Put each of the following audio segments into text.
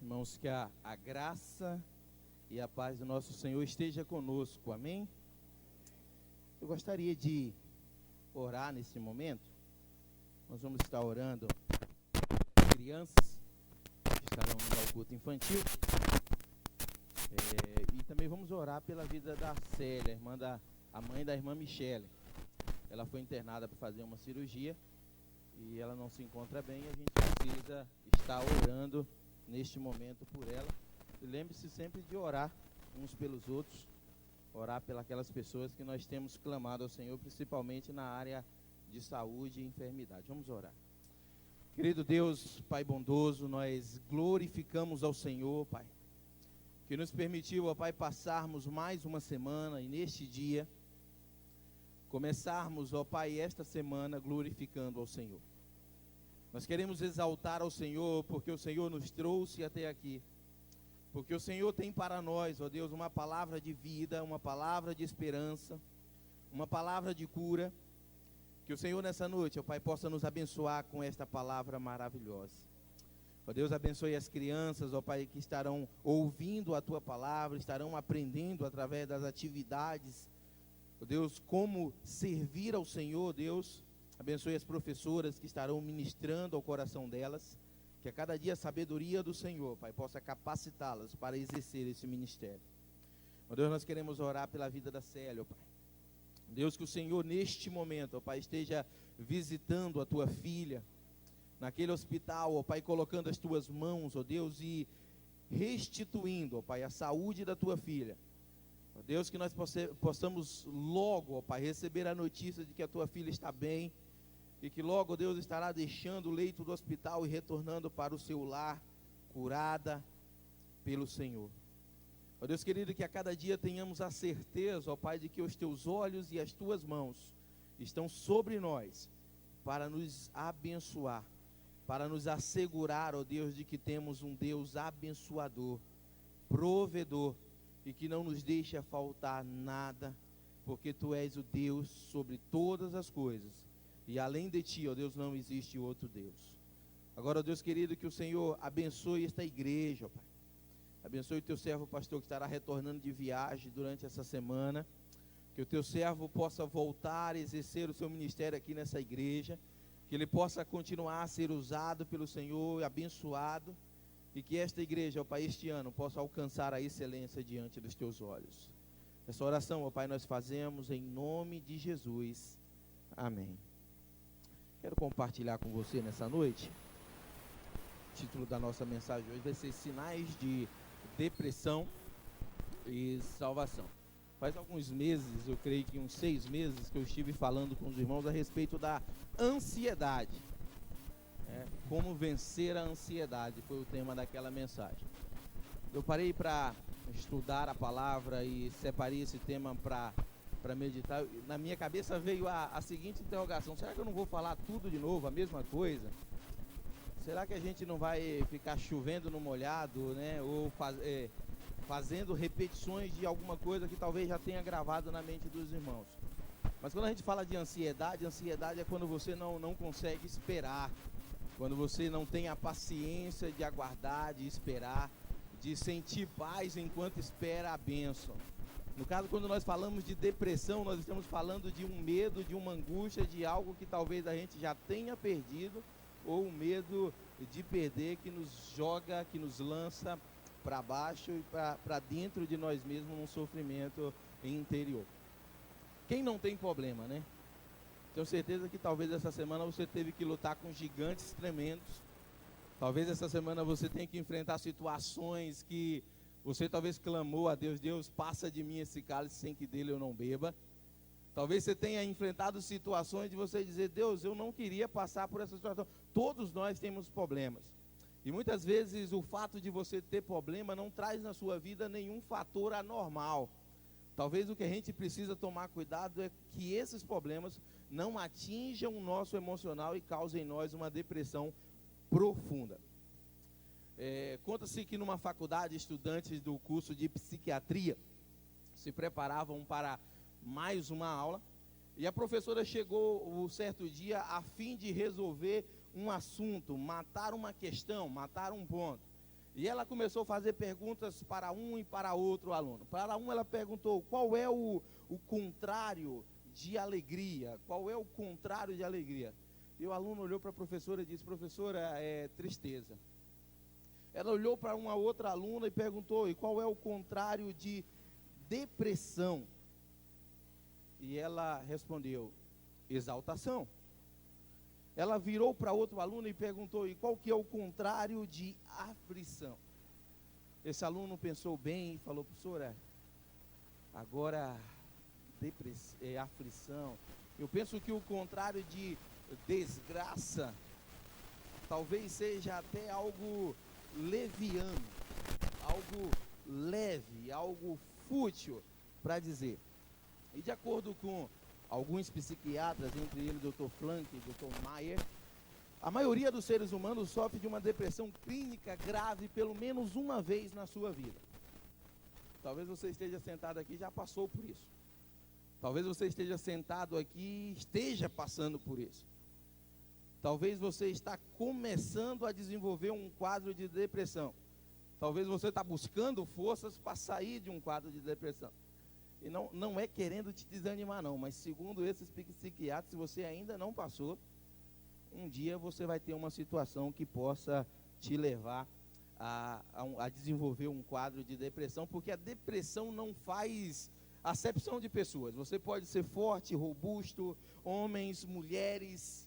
Irmãos, que a graça e a paz do nosso Senhor esteja conosco, amém? Eu gostaria de orar nesse momento. Nós vamos estar orando pelas crianças que estarão indo ao culto infantil. E também vamos orar pela vida da Célia, a mãe da irmã Michele. Ela foi internada para fazer uma cirurgia e ela não se encontra bem, e a gente precisa estar orando neste momento por ela. E lembre-se sempre de orar uns pelos outros, orar pelas pessoas que nós temos clamado ao Senhor, principalmente na área de saúde e enfermidade. Vamos orar. Querido Deus, Pai bondoso, nós glorificamos ao Senhor, Pai, que nos permitiu, ó Pai, passarmos mais uma semana e neste dia começarmos, ó Pai, esta semana glorificando ao Senhor. Nós queremos exaltar ao Senhor porque o Senhor nos trouxe até aqui, porque o Senhor tem para nós, ó Deus, uma palavra de vida, uma palavra de esperança, uma palavra de cura. Que o Senhor nessa noite, ó Pai, possa nos abençoar com esta palavra maravilhosa. Ó Deus, abençoe as crianças, ó Pai, que estarão ouvindo a Tua palavra, estarão aprendendo através das atividades, ó Deus, como servir ao Senhor, Deus. Abençoe as professoras que estarão ministrando ao coração delas, que a cada dia a sabedoria do Senhor, Pai, possa capacitá-las para exercer esse ministério. Ó Deus, nós queremos orar pela vida da Célia, ó Pai. Deus, que o Senhor neste momento, ó Pai, esteja visitando a Tua filha, naquele hospital, ó Pai, colocando as Tuas mãos, ó Deus, e restituindo, ó Pai, a saúde da Tua filha. Ó Deus, que nós possamos logo, ó Pai, receber a notícia de que a Tua filha está bem, e que logo Deus estará deixando o leito do hospital e retornando para o seu lar, curada pelo Senhor. Ó Deus querido, que a cada dia tenhamos a certeza, ó Pai, de que os Teus olhos e as Tuas mãos estão sobre nós, para nos abençoar, para nos assegurar, ó Deus, de que temos um Deus abençoador, provedor, e que não nos deixa faltar nada, porque Tu és o Deus sobre todas as coisas. E além de Ti, ó Deus, não existe outro Deus. Agora, ó Deus querido, que o Senhor abençoe esta igreja, ó Pai. Abençoe o Teu servo pastor que estará retornando de viagem durante essa semana. Que o Teu servo possa voltar a exercer o seu ministério aqui nessa igreja. Que ele possa continuar a ser usado pelo Senhor e abençoado. E que esta igreja, ó Pai, este ano possa alcançar a excelência diante dos Teus olhos. Essa oração, ó Pai, nós fazemos em nome de Jesus. Amém. Quero compartilhar com você nessa noite. O título da nossa mensagem hoje vai ser Sinais de Depressão e Salvação. Faz alguns meses, eu creio que uns 6 meses, que eu estive falando com os irmãos a respeito da ansiedade. Como vencer a ansiedade foi o tema daquela mensagem. Eu parei para estudar a palavra e separei esse tema para meditar. Na minha cabeça veio a seguinte interrogação: será que eu não vou falar tudo de novo, a mesma coisa? Será que a gente não vai ficar chovendo no molhado, né? Ou fazendo repetições de alguma coisa que talvez já tenha gravado na mente dos irmãos? Mas quando a gente fala de ansiedade é quando você não consegue esperar, quando você não tem a paciência de aguardar, de esperar, de sentir paz enquanto espera a bênção. No caso, quando nós falamos de depressão, nós estamos falando de um medo, de uma angústia, de algo que talvez a gente já tenha perdido, ou um medo de perder que nos joga, que nos lança para baixo e para dentro de nós mesmos, num sofrimento interior. Quem não tem problema, né? Tenho certeza que talvez essa semana você teve que lutar com gigantes tremendos. Talvez essa semana você tenha que enfrentar situações que você talvez clamou a Deus: Deus, passa de mim esse cálice sem que dele eu não beba. Talvez você tenha enfrentado situações de você dizer: Deus, eu não queria passar por essa situação. Todos nós temos problemas. E muitas vezes o fato de você ter problema não traz na sua vida nenhum fator anormal. Talvez o que a gente precisa tomar cuidado é que esses problemas não atinjam o nosso emocional e causem em nós uma depressão profunda. Conta-se que numa faculdade, estudantes do curso de psiquiatria se preparavam para mais uma aula, e a professora chegou um certo dia a fim de resolver um assunto, matar uma questão, matar um ponto. E ela começou a fazer perguntas para um e para outro aluno. Para um ela perguntou, qual é o contrário de alegria? Qual é o contrário de alegria? E o aluno olhou para a professora e disse, professora, é tristeza. Ela olhou para uma outra aluna e perguntou, e qual é o contrário de depressão? E ela respondeu, exaltação. Ela virou para outro aluno e perguntou, e qual que é o contrário de aflição? Esse aluno pensou bem e falou, professora, agora aflição. Eu penso que o contrário de desgraça talvez seja até algo leviano, algo leve, algo fútil para dizer. E de acordo com alguns psiquiatras, entre eles o Dr. Frank e o Dr. Mayer, a maioria dos seres humanos sofre de uma depressão clínica grave pelo menos uma vez na sua vida. Talvez você esteja sentado aqui e já passou por isso. Talvez você esteja sentado aqui e esteja passando por isso. Talvez você está começando a desenvolver um quadro de depressão. Talvez você está buscando forças para sair de um quadro de depressão. E não é querendo te desanimar não, mas segundo esses psiquiatras, se você ainda não passou, um dia você vai ter uma situação que possa te levar a desenvolver um quadro de depressão, porque a depressão não faz acepção de pessoas. Você pode ser forte, robusto, homens, mulheres,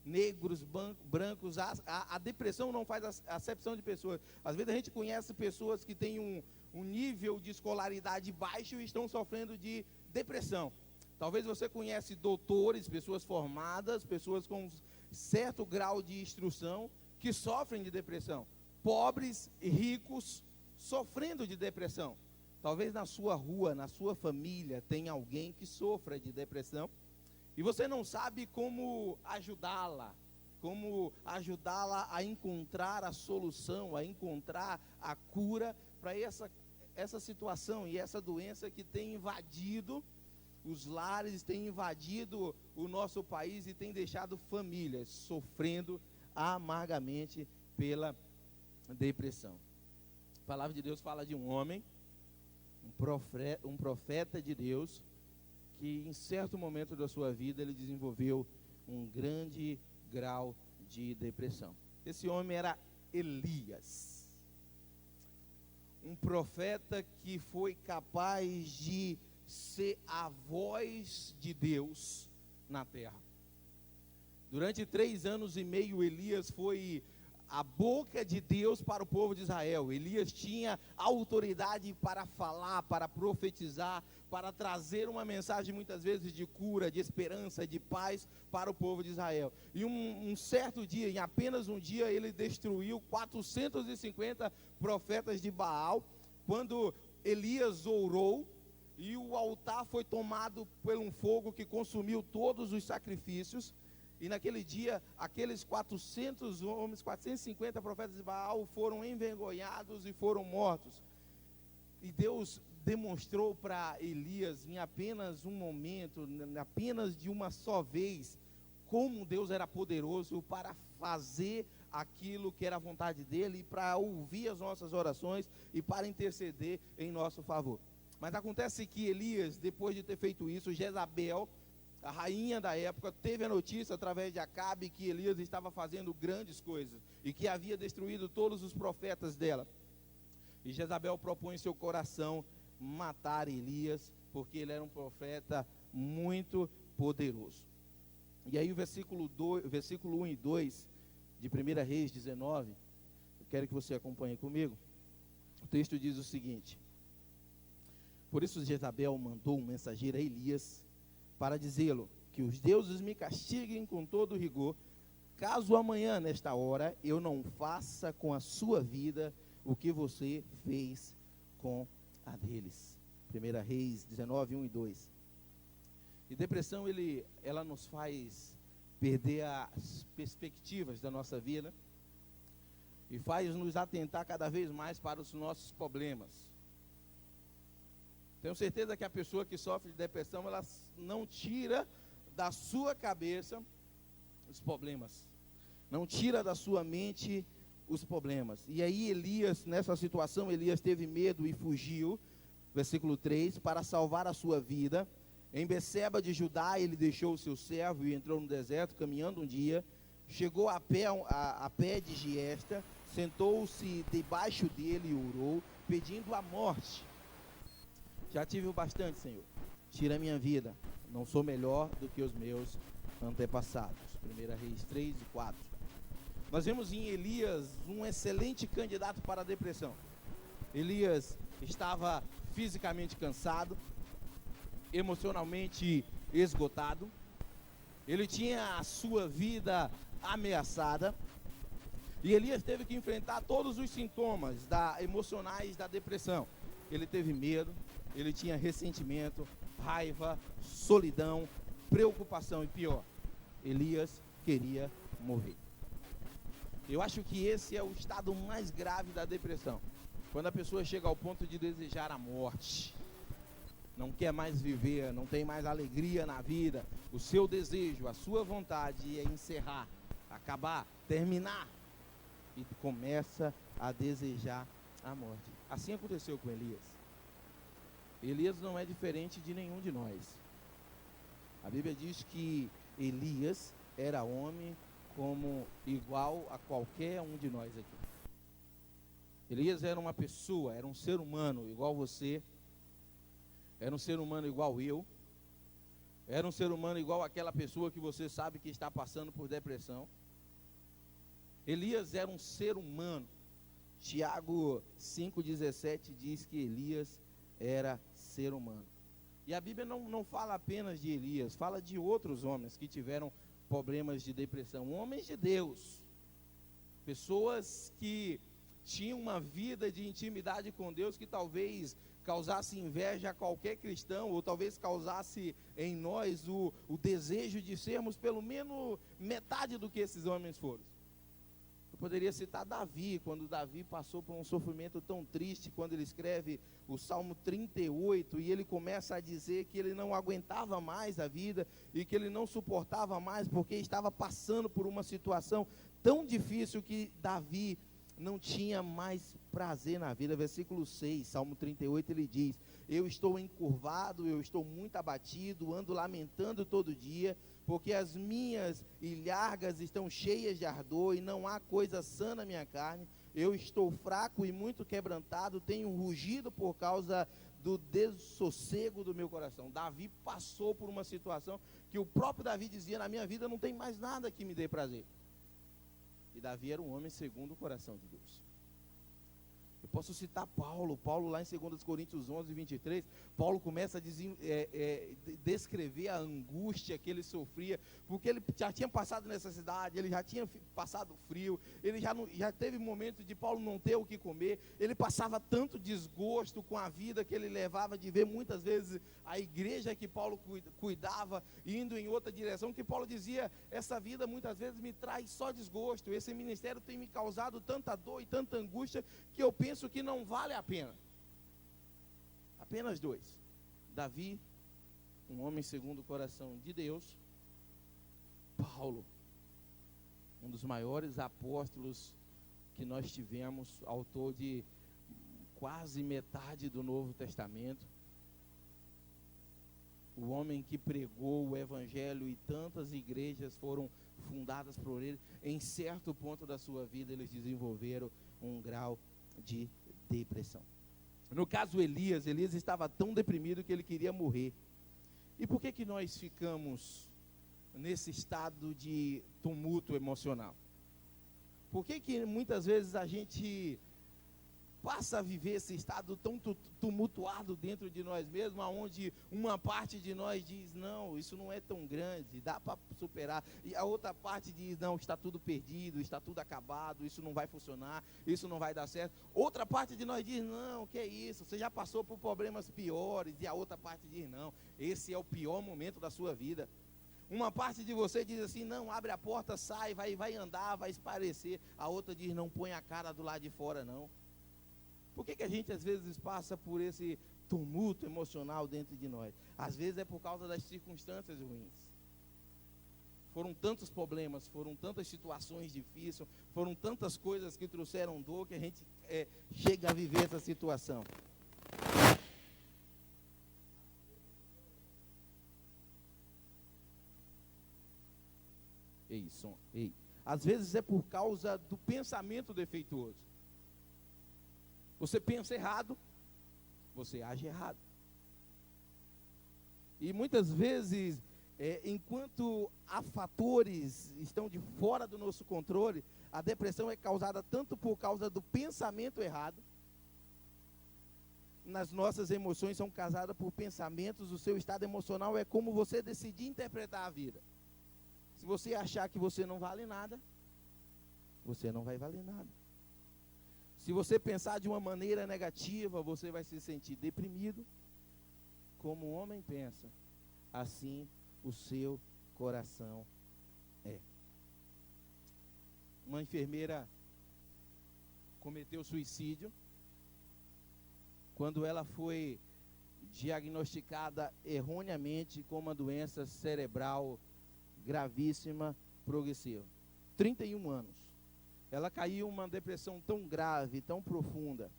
negros, brancos, a depressão não faz acepção de pessoas. Às vezes a gente conhece pessoas que têm um nível de escolaridade baixo e estão sofrendo de depressão. Talvez você conhece doutores, pessoas formadas, pessoas com certo grau de instrução que sofrem de depressão. Pobres e ricos sofrendo de depressão. Talvez na sua rua, na sua família, tenha alguém que sofra de depressão e você não sabe como ajudá-la a encontrar a solução, a encontrar a cura para essa situação e essa doença que tem invadido os lares, tem invadido o nosso país e tem deixado famílias sofrendo amargamente pela depressão. A palavra de Deus fala de um homem, um profeta de Deus, que em certo momento da sua vida ele desenvolveu um grande grau de depressão. Esse homem era Elias, um profeta que foi capaz de ser a voz de Deus na terra. Durante 3 anos e meio, Elias foi a boca de Deus para o povo de Israel. Elias tinha autoridade para falar, para profetizar, para trazer uma mensagem muitas vezes de cura, de esperança, de paz para o povo de Israel. E um certo dia, em apenas um dia, ele destruiu 450 profetas de Baal, quando Elias orou, e o altar foi tomado por um fogo que consumiu todos os sacrifícios. E naquele dia, aqueles 400 homens, 450 profetas de Baal foram envergonhados e foram mortos. E Deus demonstrou para Elias, em apenas um momento, apenas de uma só vez, como Deus era poderoso para fazer aquilo que era a vontade dele, e para ouvir as nossas orações e para interceder em nosso favor. Mas acontece que Elias, depois de ter feito isso, Jezabel, a rainha da época, teve a notícia através de Acabe que Elias estava fazendo grandes coisas e que havia destruído todos os profetas dela. E Jezabel propõe em seu coração matar Elias, porque ele era um profeta muito poderoso. E aí o versículo 1 e 2 de 1 Reis 19, eu quero que você acompanhe comigo. O texto diz o seguinte: por isso Jezabel mandou um mensageiro a Elias para dizê-lo, que os deuses me castiguem com todo rigor, caso amanhã, nesta hora, eu não faça com a sua vida o que você fez com a deles. 1 Reis 19, 1 e 2. E depressão, ela nos faz perder as perspectivas da nossa vida e faz nos atentar cada vez mais para os nossos problemas. Tenho certeza que a pessoa que sofre de depressão, ela não tira da sua cabeça os problemas, não tira da sua mente os problemas. E aí Elias, nessa situação, Elias teve medo e fugiu, versículo 3, para salvar a sua vida. Em Beceba de Judá, ele deixou o seu servo e entrou no deserto, caminhando um dia. Chegou a pé de Giesta, sentou-se debaixo dele e orou, pedindo a morte. Já tive o bastante, Senhor. Tira a minha vida. Não sou melhor do que os meus antepassados. 1 Reis 3 e 4. Nós vemos em Elias um excelente candidato para a depressão. Elias estava fisicamente cansado, emocionalmente esgotado. Ele tinha a sua vida ameaçada. E Elias teve que enfrentar todos os sintomas emocionais da depressão. Ele teve medo, ele tinha ressentimento, raiva, solidão, preocupação e pior, Elias queria morrer. Eu acho que esse é o estado mais grave da depressão. Quando a pessoa chega ao ponto de desejar a morte, não quer mais viver, não tem mais alegria na vida, o seu desejo, a sua vontade é encerrar, acabar, terminar, e começa a desejar a morte. Assim aconteceu com Elias. Elias não é diferente de nenhum de nós. A Bíblia diz que Elias era homem como igual a qualquer um de nós aqui. Elias era uma pessoa, era um ser humano igual você, era um ser humano igual eu, era um ser humano igual aquela pessoa que você sabe que está passando por depressão. Elias era um ser humano. Tiago 5,17 diz que Elias era ser humano. E a Bíblia não fala apenas de Elias, fala de outros homens que tiveram problemas de depressão, homens de Deus, pessoas que tinham uma vida de intimidade com Deus que talvez causasse inveja a qualquer cristão, ou talvez causasse em nós o desejo de sermos pelo menos metade do que esses homens foram. Eu poderia citar Davi, quando Davi passou por um sofrimento tão triste, quando ele escreve o Salmo 38, e ele começa a dizer que ele não aguentava mais a vida, e que ele não suportava mais, porque estava passando por uma situação tão difícil que Davi não tinha mais prazer na vida. Versículo 6, Salmo 38, ele diz: eu estou encurvado, eu estou muito abatido, ando lamentando todo dia, porque as minhas ilhargas estão cheias de ardor, e não há coisa sã na minha carne. Eu estou fraco e muito quebrantado, tenho rugido por causa do dessossego do meu coração. Davi passou por uma situação que o próprio Davi dizia: na minha vida não tem mais nada que me dê prazer. E Davi era um homem segundo o coração de Deus. Eu posso citar Paulo lá em 2 Coríntios 11, 23, Paulo começa a descrever a angústia que ele sofria, porque ele já tinha passado necessidade, ele já tinha passado frio, ele já teve momentos de Paulo não ter o que comer, ele passava tanto desgosto com a vida que ele levava de ver muitas vezes a igreja que Paulo cuidava indo em outra direção, que Paulo dizia: essa vida muitas vezes me traz só desgosto, esse ministério tem me causado tanta dor e tanta angústia, que eu penso que não vale a pena. Apenas dois: Davi, um homem segundo o coração de Deus; Paulo, um dos maiores apóstolos que nós tivemos, autor de quase metade do Novo Testamento, o homem que pregou o evangelho, e tantas igrejas foram fundadas por ele. Em certo ponto da sua vida eles desenvolveram um grau de depressão. No caso Elias estava tão deprimido que ele queria morrer. E por que nós ficamos nesse estado de tumulto emocional? Por que muitas vezes a gente passa a viver esse estado tão tumultuado dentro de nós mesmos, onde uma parte de nós diz: não, isso não é tão grande, dá para superar, e a outra parte diz: não, está tudo perdido, está tudo acabado, isso não vai funcionar, isso não vai dar certo. Outra parte de nós diz: não, que é isso, você já passou por problemas piores, e a outra parte diz: não, esse é o pior momento da sua vida. Uma parte de você diz assim: não, abre a porta, sai, vai andar, vai esparecer. A outra diz: não, põe a cara do lado de fora, não. Por que a gente às vezes passa por esse tumulto emocional dentro de nós? Às vezes é por causa das circunstâncias ruins. Foram tantos problemas, foram tantas situações difíceis, foram tantas coisas que trouxeram dor que a gente chega a viver essa situação. Ei. Às vezes é por causa do pensamento defeituoso. Você pensa errado, você age errado. E muitas vezes, enquanto há fatores estão de fora do nosso controle, a depressão é causada tanto por causa do pensamento errado. Nas nossas emoções são causadas por pensamentos, o seu estado emocional é como você decidir interpretar a vida. Se você achar que você não vale nada, você não vai valer nada. Se você pensar de uma maneira negativa, você vai se sentir deprimido. Como o homem pensa, assim o seu coração é. Uma enfermeira cometeu suicídio quando ela foi diagnosticada erroneamente com uma doença cerebral gravíssima, progressiva. 31 anos. Ela caiu em uma depressão tão grave, tão profunda,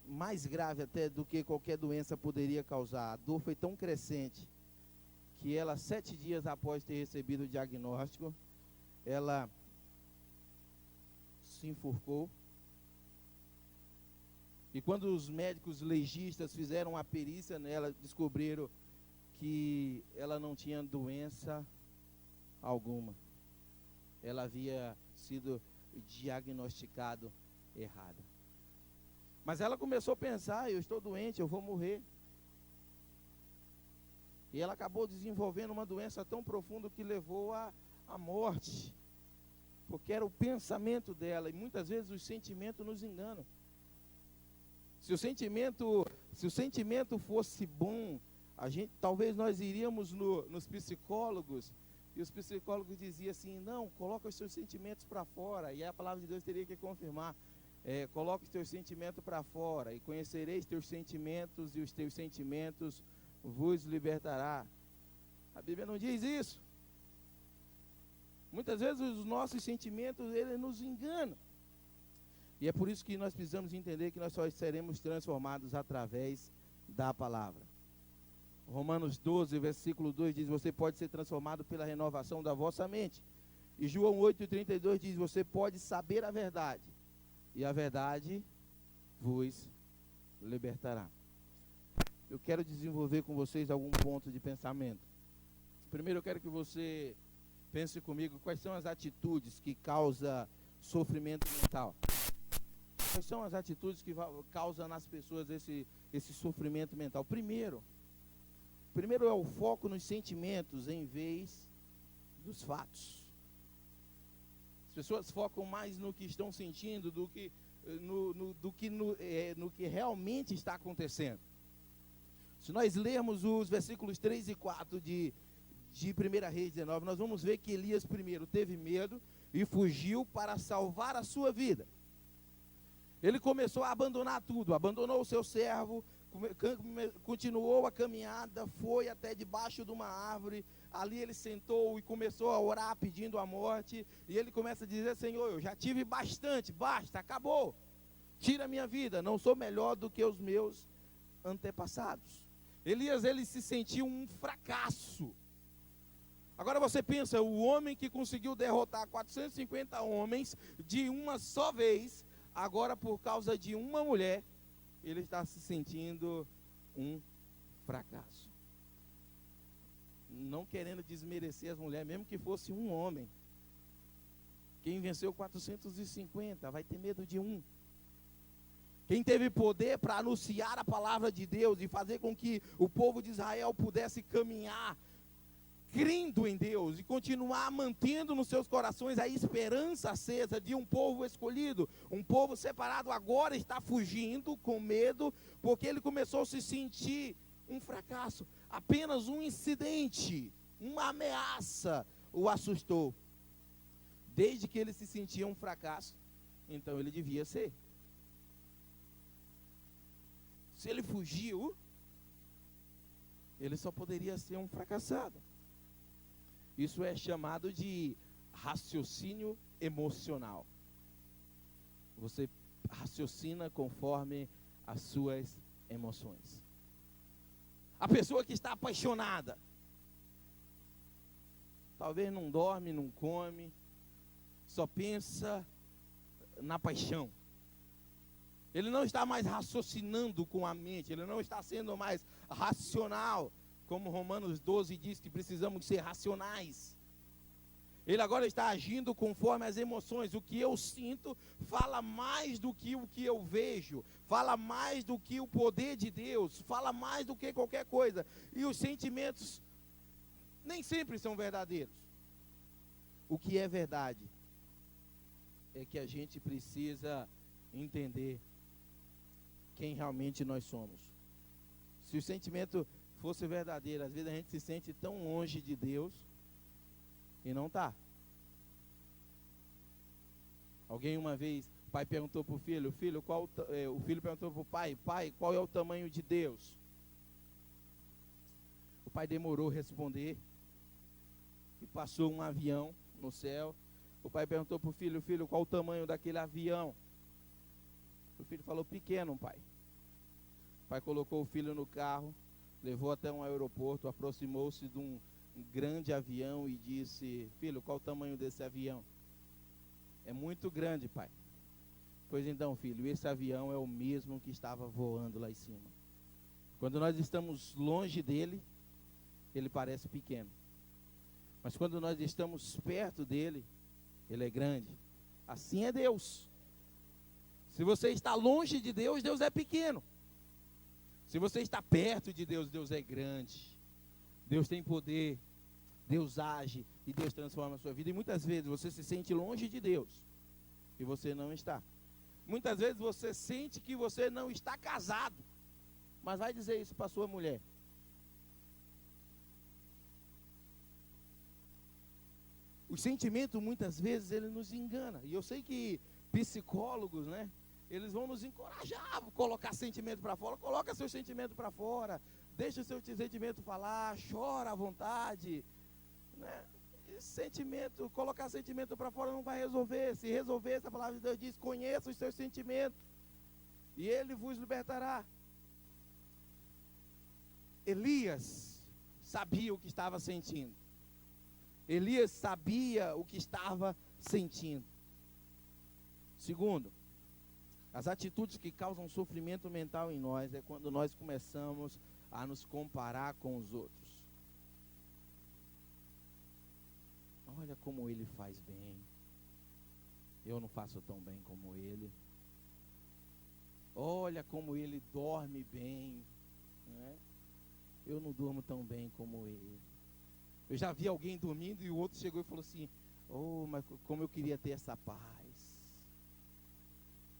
mais grave até do que qualquer doença poderia causar. A dor foi tão crescente que ela, 7 dias após ter recebido o diagnóstico, ela se enforcou. E quando os médicos legistas fizeram a perícia nela, descobriram que ela não tinha doença alguma. Ela havia sido diagnosticado errada. Mas ela começou a pensar, eu estou doente, eu vou morrer. E ela acabou desenvolvendo uma doença tão profunda que levou à morte. Porque era o pensamento dela, e muitas vezes os sentimentos nos enganam. Se o sentimento fosse bom, talvez nós iríamos nos psicólogos, e os psicólogos diziam assim, não, coloca os seus sentimentos para fora, e a palavra de Deus teria que confirmar, coloca os teus sentimentos para fora, e conhecereis teus sentimentos, e os teus sentimentos vos libertará. A Bíblia não diz isso. Muitas vezes os nossos sentimentos, eles nos enganam. E é por isso que nós precisamos entender que nós só seremos transformados através da palavra. Romanos 12, versículo 2 diz, você pode ser transformado pela renovação da vossa mente. E João 8,32 diz, você pode saber a verdade, e a verdade vos libertará. Eu quero desenvolver com vocês algum ponto de pensamento. Primeiro eu quero que você pense comigo, quais são as atitudes que causam sofrimento mental? Quais são as atitudes que causam nas pessoas esse sofrimento mental? Primeiro é o foco nos sentimentos em vez dos fatos. As pessoas focam mais no que estão sentindo do que no que realmente está acontecendo. Se nós lermos os versículos 3 e 4 de 1 Reis 19, nós vamos ver que Elias primeiro teve medo e fugiu para salvar a sua vida. Ele começou a abandonar tudo, abandonou o seu servo, continuou a caminhada, foi até debaixo de uma árvore, ali ele sentou e começou a orar pedindo a morte, e ele começa a dizer, Senhor, eu já tive bastante, basta, acabou, tira a minha vida, não sou melhor do que os meus antepassados. Elias, ele se sentiu um fracasso. Agora você pensa, o homem que conseguiu derrotar 450 homens de uma só vez, agora por causa de uma mulher, ele está se sentindo um fracasso. Não querendo desmerecer as mulheres, mesmo que fosse um homem. Quem venceu 450 vai ter medo de um. Quem teve poder para anunciar a palavra de Deus e fazer com que o povo de Israel pudesse caminhar crendo em Deus e continuar mantendo nos seus corações a esperança acesa de um povo escolhido, um povo separado, agora está fugindo com medo, porque ele começou a se sentir um fracasso. Apenas um incidente, uma ameaça o assustou. Desde que ele se sentia um fracasso, então ele devia ser. Se ele fugiu, ele só poderia ser um fracassado. Isso é chamado de raciocínio emocional. Você raciocina conforme as suas emoções. A pessoa que está apaixonada, talvez não dorme, não come, só pensa na paixão. Ele não está mais raciocinando com a mente, ele não está sendo mais racional, como Romanos 12 diz que precisamos ser racionais. Ele agora está agindo conforme as emoções. O que eu sinto fala mais do que o que eu vejo, fala mais do que o poder de Deus, fala mais do que qualquer coisa. E os sentimentos nem sempre são verdadeiros. O que é verdade é que a gente precisa entender quem realmente nós somos. Se o sentimento fosse verdadeiro, às vezes a gente se sente tão longe de Deus e não está. Alguém uma vez, o pai perguntou para o filho, o filho perguntou para o pai, qual é o tamanho de Deus? O pai demorou a responder e passou um avião no céu. O pai perguntou para o filho, qual o tamanho daquele avião? O filho falou, pequeno, pai. O pai colocou o filho no carro, levou até um aeroporto, aproximou-se de um grande avião e disse, filho, qual o tamanho desse avião? É muito grande, pai. Pois então, filho, esse avião é o mesmo que estava voando lá em cima. Quando nós estamos longe dele, ele parece pequeno. Mas quando nós estamos perto dele, ele é grande. Assim é Deus. Se você está longe de Deus, Deus é pequeno. Se você está perto de Deus, Deus é grande. Deus tem poder, Deus age e Deus transforma a sua vida. E muitas vezes você se sente longe de Deus e você não está. Muitas vezes você sente que você não está casado, mas vai dizer isso para sua mulher. O sentimento muitas vezes ele nos engana. E eu sei que psicólogos, né? Eles vão nos encorajar a colocar sentimento para fora. Coloca seu sentimento para fora. Deixa o seu sentimento falar. Chora à vontade. Né? Sentimento, colocar sentimento para fora não vai resolver. Se resolver, essa palavra de Deus diz, conheça os seus sentimentos e Ele vos libertará. Elias sabia o que estava sentindo. Elias sabia o que estava sentindo. Segundo, as atitudes que causam sofrimento mental em nós é quando nós começamos a nos comparar com os outros. Olha como ele faz bem. Eu não faço tão bem como ele. Olha como ele dorme bem. Né? Eu não durmo tão bem como ele. Eu já vi alguém dormindo e o outro chegou e falou assim, oh, mas como eu queria ter essa paz.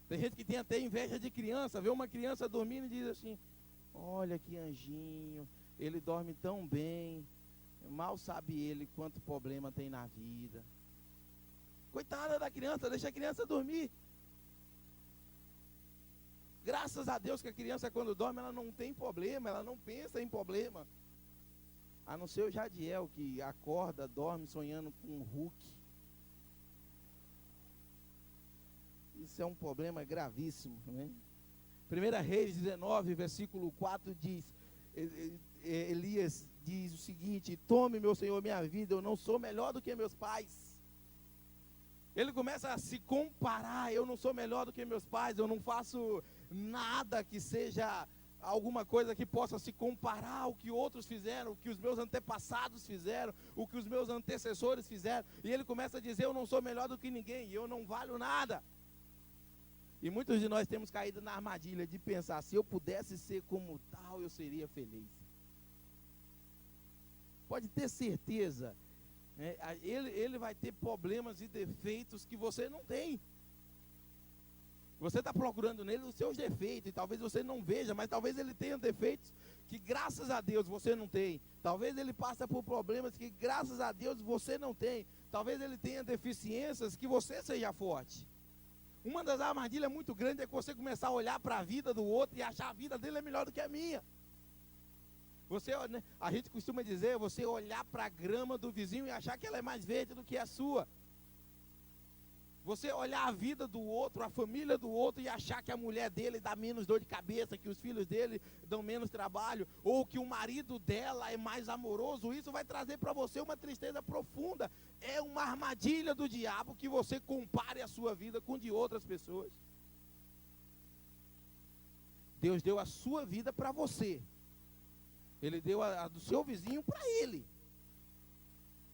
Tem gente que tem até inveja de criança, vê uma criança dormindo e diz assim, olha que anjinho, ele dorme tão bem, mal sabe ele quanto problema tem na vida. Coitada da criança, deixa a criança dormir. Graças a Deus que a criança quando dorme, ela não tem problema, ela não pensa em problema. A não ser o Jadiel, que acorda, dorme sonhando com um Hulk. Isso é um problema gravíssimo, né? 1 Reis 19, versículo 4 diz, Elias diz o seguinte, tome, meu Senhor, minha vida, eu não sou melhor do que meus pais. Ele começa a se comparar, eu não sou melhor do que meus pais, eu não faço nada que seja alguma coisa que possa se comparar ao que outros fizeram, o que os meus antepassados fizeram, o que os meus antecessores fizeram. E ele começa a dizer, eu não sou melhor do que ninguém, eu não valho nada. E muitos de nós temos caído na armadilha de pensar, se eu pudesse ser como tal, eu seria feliz. Pode ter certeza, né? Ele vai ter problemas e defeitos que você não tem. Você está procurando nele os seus defeitos, e talvez você não veja, mas talvez ele tenha defeitos que graças a Deus você não tem. Talvez ele passe por problemas que graças a Deus você não tem. Talvez ele tenha deficiências que você seja forte. Uma das armadilhas muito grandes é que você começar a olhar para a vida do outro e achar a vida dele é melhor do que a minha. Né, a gente costuma dizer, você olhar para a grama do vizinho e achar que ela é mais verde do que a sua. Você olhar a vida do outro, a família do outro e achar que a mulher dele dá menos dor de cabeça, que os filhos dele dão menos trabalho, ou que o marido dela é mais amoroso, isso vai trazer para você uma tristeza profunda. É uma armadilha do diabo que você compare a sua vida com de outras pessoas. Deus deu a sua vida para você. Ele deu a do seu vizinho para ele.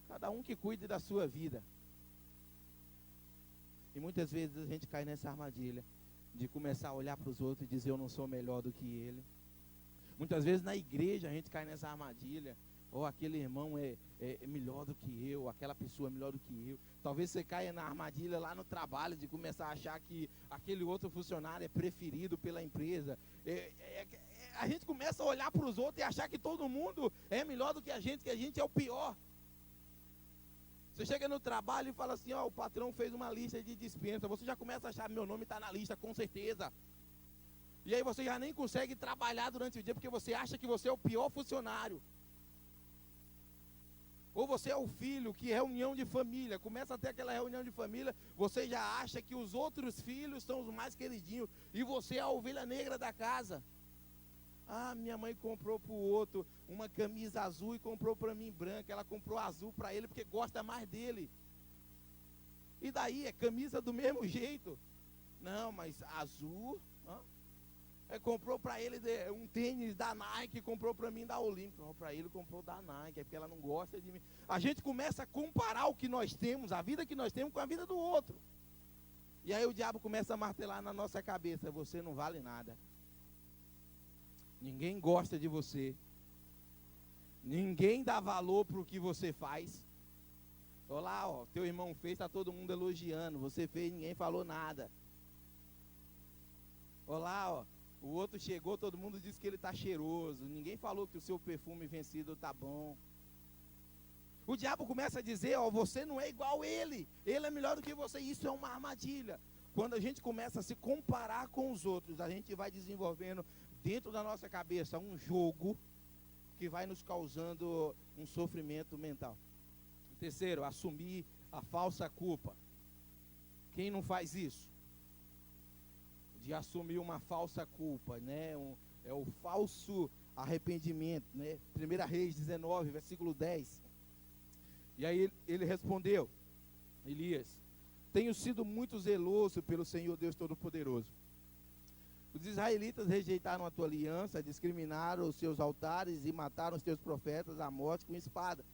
Cada um que cuide da sua vida. E muitas vezes a gente cai nessa armadilha de começar a olhar para os outros e dizer eu não sou melhor do que ele. Muitas vezes na igreja a gente cai nessa armadilha. Ou aquele irmão é melhor do que eu, aquela pessoa é melhor do que eu. Talvez você caia na armadilha lá no trabalho de começar a achar que aquele outro funcionário é preferido pela empresa. A gente começa a olhar para os outros e achar que todo mundo é melhor do que a gente é o pior. Você chega no trabalho e fala assim, ó, o patrão fez uma lista de dispensa. Você já começa a achar, meu nome está na lista, com certeza. E aí você já nem consegue trabalhar durante o dia, porque você acha que você é o pior funcionário. Ou você é o filho, que reunião de família, começa a ter aquela reunião de família, você já acha que os outros filhos são os mais queridinhos, e você é a ovelha negra da casa. Ah, minha mãe comprou para o outro uma camisa azul e comprou para mim branca. Ela comprou azul para ele porque gosta mais dele. E daí, é camisa do mesmo jeito. Não, mas azul. Comprou para ele um tênis da Nike, comprou para mim da Olímpica. Para ele comprou da Nike, é porque ela não gosta de mim. A gente começa a comparar o que nós temos, a vida que nós temos com a vida do outro. E aí o diabo começa a martelar na nossa cabeça, você não vale nada. Ninguém gosta de você. Ninguém dá valor para o que você faz. Olha lá, ó, teu irmão fez, está todo mundo elogiando. Você fez, ninguém falou nada. Olha lá, ó, o outro chegou, todo mundo disse que ele está cheiroso. Ninguém falou que o seu perfume vencido está bom. O diabo começa a dizer, ó, você não é igual ele. Ele é melhor do que você. Isso é uma armadilha. Quando a gente começa a se comparar com os outros, a gente vai desenvolvendo dentro da nossa cabeça um jogo que vai nos causando um sofrimento mental. Terceiro, assumir a falsa culpa. Quem não faz isso? De assumir uma falsa culpa, né? É o falso arrependimento, né? 1 Reis 19, versículo 10. E aí ele respondeu, Elias, tenho sido muito zeloso pelo Senhor Deus Todo-Poderoso. Os israelitas rejeitaram a tua aliança, discriminaram os seus altares e mataram os teus profetas à morte com espada.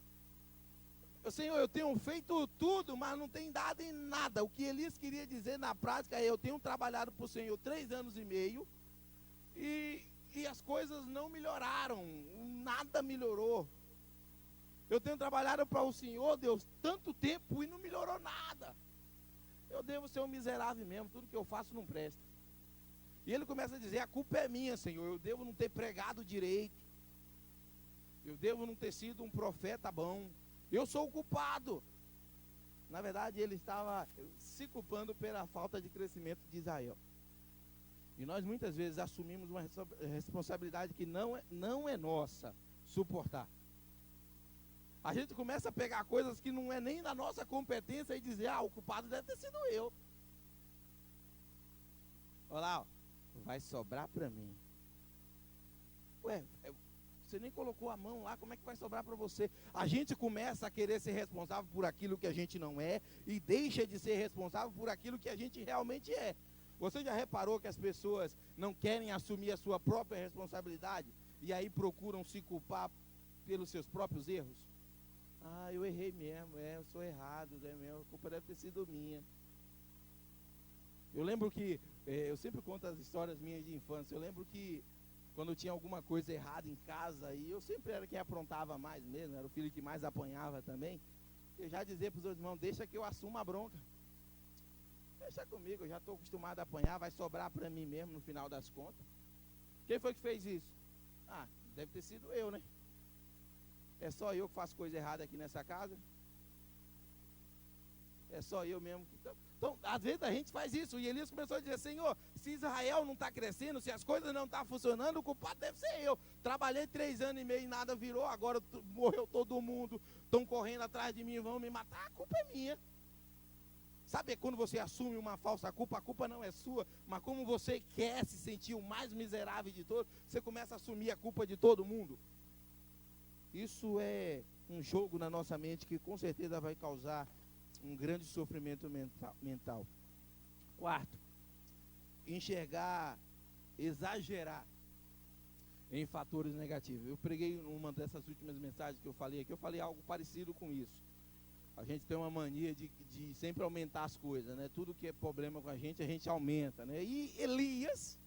Senhor, eu tenho feito tudo, mas não tem dado em nada. O que Elias queria dizer na prática é, eu tenho trabalhado para o Senhor 3 anos e meio e as coisas não melhoraram, nada melhorou. Eu tenho trabalhado para o Senhor, Deus, tanto tempo e não melhorou nada. Eu devo ser um miserável mesmo, tudo que eu faço não presta. E ele começa a dizer, a culpa é minha, Senhor, eu devo não ter pregado direito. Eu devo não ter sido um profeta bom. Eu sou o culpado. Na verdade, ele estava se culpando pela falta de crescimento de Israel. E nós muitas vezes assumimos uma responsabilidade que não é nossa suportar. A gente começa a pegar coisas que não é nem da nossa competência e dizer, o culpado deve ter sido eu. Olha lá, ó, vai sobrar para mim. Ué, você nem colocou a mão lá, como é que vai sobrar para você? A gente começa a querer ser responsável por aquilo que a gente não é e deixa de ser responsável por aquilo que a gente realmente é. Você já reparou que as pessoas não querem assumir a sua própria responsabilidade e aí procuram se culpar pelos seus próprios erros? Eu errei mesmo, eu sou errado, a culpa deve ter sido minha. Eu lembro que, eu sempre conto as histórias minhas de infância, eu lembro que quando tinha alguma coisa errada em casa, e eu sempre era quem aprontava mais mesmo, era o filho que mais apanhava também, eu já dizia para os outros irmãos, deixa que eu assumo a bronca. Deixa comigo, eu já estou acostumado a apanhar, vai sobrar para mim mesmo no final das contas. Quem foi que fez isso? Deve ter sido eu, né? É só eu que faço coisa errada aqui nessa casa? É só eu mesmo que... Então, às vezes a gente faz isso. E Elias começou a dizer, Senhor, Se Israel não está crescendo, se as coisas não estão funcionando, o culpado deve ser eu. Trabalhei 3 anos e meio e nada virou, agora morreu todo mundo, estão correndo atrás de mim, vão me matar, a culpa é minha. Sabe quando você assume uma falsa culpa, a culpa não é sua, mas como você quer se sentir o mais miserável de todos, você começa a assumir a culpa de todo mundo. Isso é um jogo na nossa mente que com certeza vai causar um grande sofrimento mental. Quarto, exagerar em fatores negativos. Eu preguei numa dessas últimas mensagens que eu falei aqui, eu falei algo parecido com isso. A gente tem uma mania de sempre aumentar as coisas, né? Tudo que é problema com a gente aumenta, né? E Elias,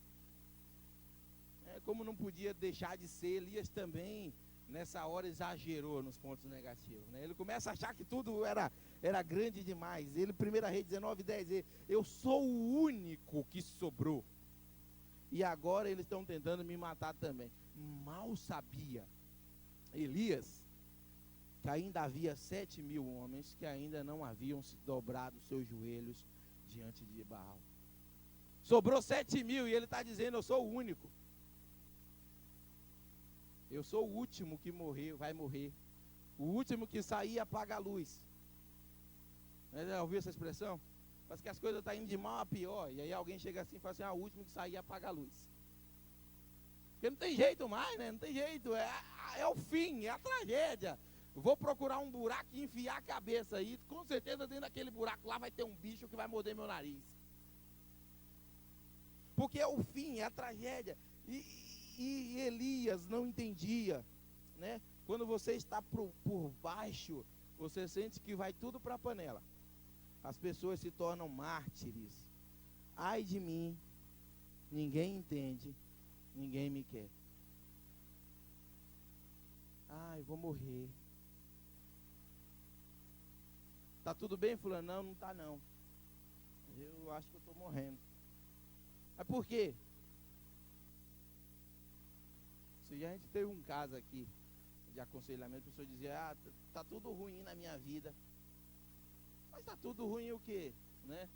como não podia deixar de ser, Elias também, nessa hora, exagerou nos pontos negativos, né? Ele começa a achar que tudo era grande demais. Ele, 1 Reis 19:10, eu sou o único que sobrou. E agora eles estão tentando me matar também. Mal sabia Elias que ainda havia 7.000 homens que ainda não haviam se dobrado seus joelhos diante de Baal. Sobrou 7.000 e ele está dizendo, eu sou o único. Eu sou o último que vai morrer. O último que sair apaga a luz. Já ouviu essa expressão? Parece que as coisas estão indo de mal a pior. E aí alguém chega assim e fala assim, o último que sair apaga a luz. Porque não tem jeito mais, né? Não tem jeito. É o fim, é a tragédia. Vou procurar um buraco e enfiar a cabeça aí. Com certeza dentro daquele buraco lá vai ter um bicho que vai morder meu nariz. Porque é o fim, é a tragédia. E Elias não entendia, né? Quando você está por baixo, você sente que vai tudo para a panela. As pessoas se tornam mártires. Ai de mim, ninguém entende, ninguém me quer. Ai, vou morrer. Tá tudo bem, fulano? Não, não tá não. Eu acho que eu estou morrendo. Mas por quê? Se a gente teve um caso aqui de aconselhamento, a pessoa dizia, tá tudo ruim na minha vida. Mas tá tudo ruim o quê? Né?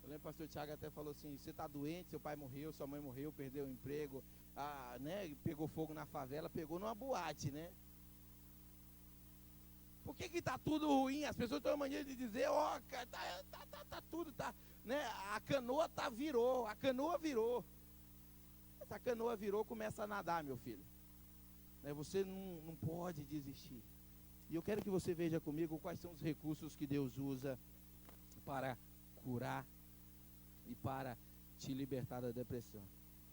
Eu lembro que o pastor Tiago até falou assim, você tá doente, seu pai morreu, sua mãe morreu, perdeu o emprego, né? Pegou fogo na favela, pegou numa boate, né? Por que tá tudo ruim? As pessoas têm a mania de dizer, tá tudo, né? A canoa virou. Essa canoa virou, começa a nadar, meu filho. Né? Você não pode desistir. E eu quero que você veja comigo quais são os recursos que Deus usa para curar e para te libertar da depressão.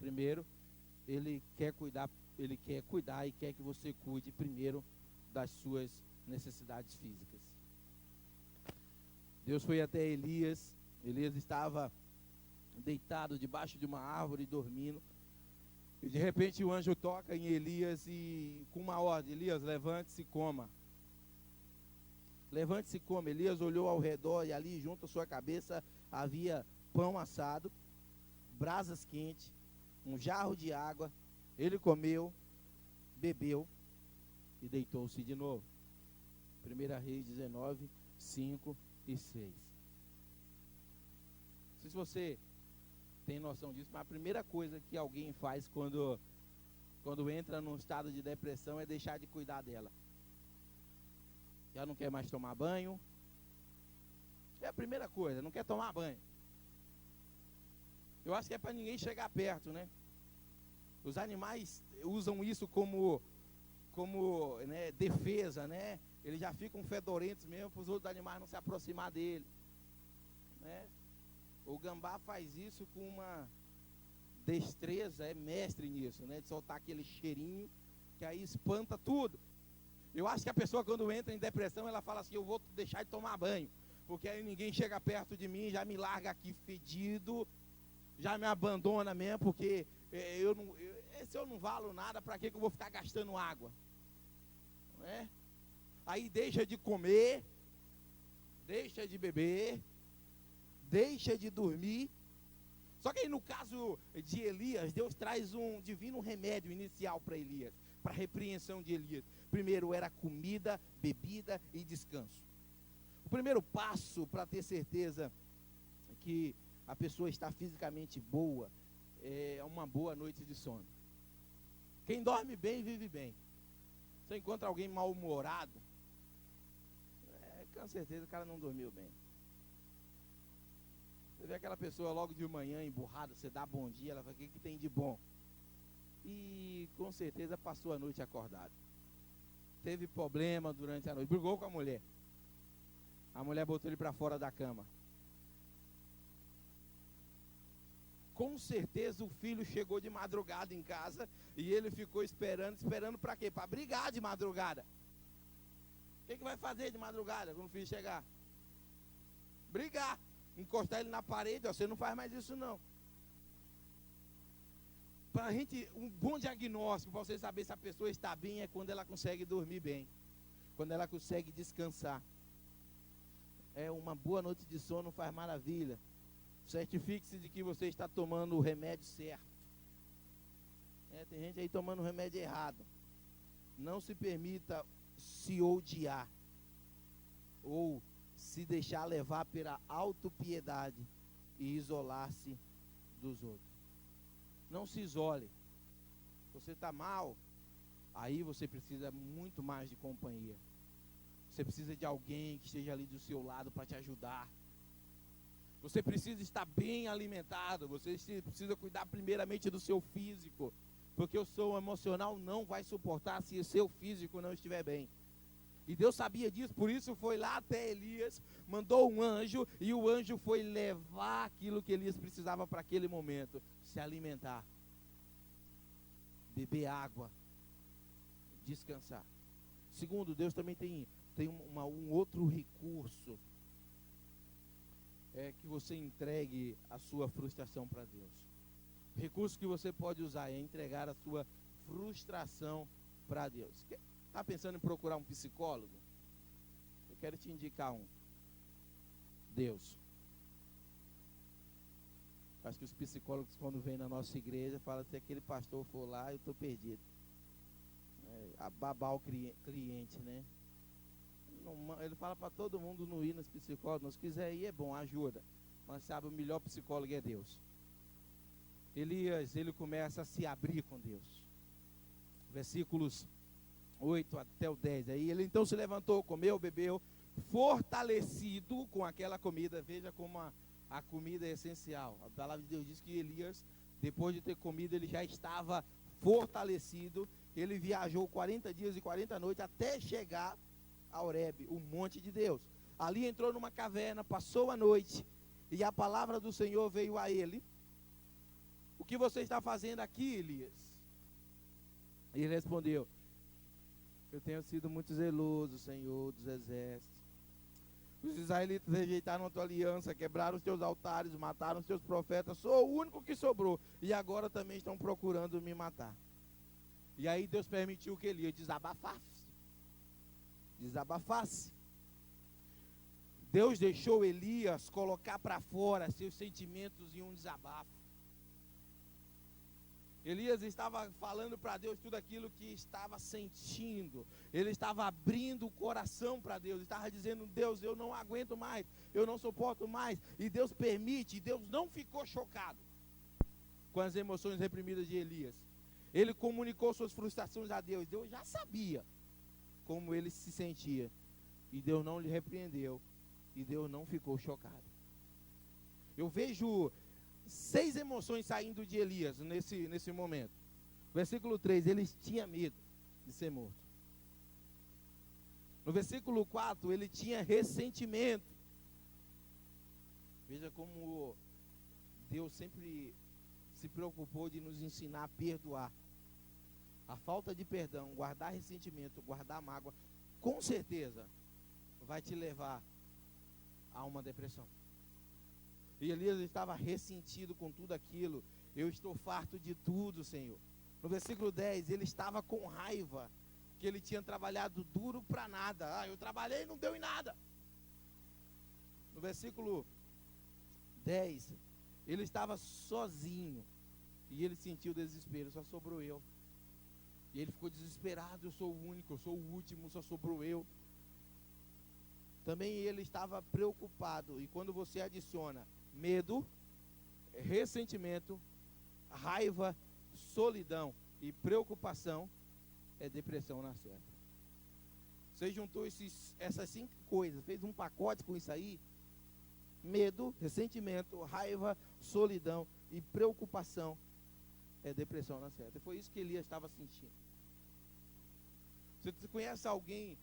Primeiro, Ele quer cuidar e quer que você cuide primeiro das suas necessidades físicas. Deus foi até Elias estava deitado debaixo de uma árvore dormindo, e de repente o anjo toca em Elias e com uma ordem, Elias, levante-se e coma. Levante-se e coma. Elias olhou ao redor e ali junto à sua cabeça havia pão assado, brasas quentes, um jarro de água. Ele comeu, bebeu e deitou-se de novo. 1 Reis 19, 5 e 6. Não sei se você tem noção disso, mas a primeira coisa que alguém faz quando entra num estado de depressão é deixar de cuidar dela. Já não quer mais tomar banho. É a primeira coisa, não quer tomar banho. Eu acho que é para ninguém chegar perto, né? Os animais usam isso como né, defesa, né? Eles já ficam fedorentos mesmo para os outros animais não se aproximar dele, né? O gambá faz isso com uma destreza, é mestre nisso, né? De soltar aquele cheirinho que aí espanta tudo. Eu acho que a pessoa quando entra em depressão, ela fala assim, eu vou deixar de tomar banho, porque aí ninguém chega perto de mim, já me larga aqui fedido, já me abandona mesmo, porque se eu não valo nada, para que eu vou ficar gastando água? Não é? Aí deixa de comer, deixa de beber, deixa de dormir. Só que aí no caso de Elias, Deus traz um divino remédio inicial para Elias, para a repreensão de Elias. Primeiro era comida, bebida e descanso. O primeiro passo para ter certeza que a pessoa está fisicamente boa, é uma boa noite de sono. Quem dorme bem, vive bem. Você encontra alguém mal-humorado, com certeza o cara não dormiu bem. Você vê aquela pessoa logo de manhã emburrada, você dá bom dia, ela fala, o que tem de bom? E com certeza passou a noite acordada. Teve problema durante a noite, brigou com a mulher. A mulher botou ele para fora da cama. Com certeza o filho chegou de madrugada em casa e ele ficou esperando para quê? Para brigar de madrugada. O que vai fazer de madrugada quando o filho chegar? Brigar, encostar ele na parede, ó, você não faz mais isso não. Para a gente, um bom diagnóstico para você saber se a pessoa está bem é quando ela consegue dormir bem, quando ela consegue descansar. Uma boa noite de sono faz maravilha. Certifique-se de que você está tomando o remédio certo. Tem gente aí tomando o remédio errado. Não se permita se odiar ou se deixar levar pela autopiedade e isolar-se dos outros. Não se isole. Você está mal, aí você precisa muito mais de companhia. Você precisa de alguém que esteja ali do seu lado para te ajudar. Você precisa estar bem alimentado. Você precisa cuidar primeiramente do seu físico, porque o seu emocional não vai suportar se o seu físico não estiver bem. E Deus sabia disso, por isso foi lá até Elias, mandou um anjo, e o anjo foi levar aquilo que Elias precisava para aquele momento: se alimentar, beber água, descansar. Segundo, Deus também tem um outro recurso, que você entregue a sua frustração para Deus. O recurso que você pode usar é entregar a sua frustração para Deus. Está pensando em procurar um psicólogo? Eu quero te indicar um. Deus. Acho que os psicólogos, quando vêm na nossa igreja, falam: se aquele pastor for lá, eu estou perdido. A babar o cliente, né? Ele fala para todo mundo não ir nos psicólogos. Se quiser ir, é bom, ajuda. Mas sabe, o melhor psicólogo é Deus. Elias, ele começa a se abrir com Deus. Versículos 8 até o 10. Aí ele então se levantou, comeu, bebeu, fortalecido com aquela comida. Veja como a comida é essencial. A palavra de Deus diz que Elias, depois de ter comido, ele já estava fortalecido. Ele viajou 40 dias e 40 noites até chegar a Horebe, o monte de Deus. Ali entrou numa caverna, passou a noite, e a palavra do Senhor veio a ele: o que você está fazendo aqui, Elias? E ele respondeu: eu tenho sido muito zeloso, Senhor dos exércitos. Os israelitas rejeitaram a tua aliança, quebraram os teus altares, mataram os teus profetas. Sou o único que sobrou, e agora também estão procurando me matar. E aí Deus permitiu que Elias desabafasse. Deus deixou Elias colocar para fora seus sentimentos em um desabafo. Elias estava falando para Deus tudo aquilo que estava sentindo. Ele estava abrindo o coração para Deus. Estava dizendo: Deus, eu não aguento mais, eu não suporto mais. E Deus permite. Deus não ficou chocado com as emoções reprimidas de Elias. Ele comunicou suas frustrações a Deus. Deus já sabia como ele se sentia. E Deus não lhe repreendeu. E Deus não ficou chocado. Eu vejo 6 emoções saindo de Elias nesse momento. Versículo 3, ele tinha medo de ser morto. No versículo 4, ele tinha ressentimento. Veja como Deus sempre se preocupou de nos ensinar a perdoar. A falta de perdão, guardar ressentimento, guardar mágoa, com certeza vai te levar a uma depressão. E Elias estava ressentido com tudo aquilo. Eu estou farto de tudo, Senhor. No versículo 10, ele estava com raiva, que ele tinha trabalhado duro para nada. Eu trabalhei e não deu em nada. No versículo 10, ele estava sozinho, e ele sentiu desespero: só sobrou eu. E ele ficou desesperado: eu sou o único, eu sou o último, só sobrou eu. Também ele estava preocupado. E quando você adiciona medo, ressentimento, raiva, solidão e preocupação, é depressão na certa. Você juntou essas 5 coisas, fez um pacote com isso aí: medo, ressentimento, raiva, solidão e preocupação, é depressão na certa. Foi isso que Elias estava sentindo. Se você conhece alguém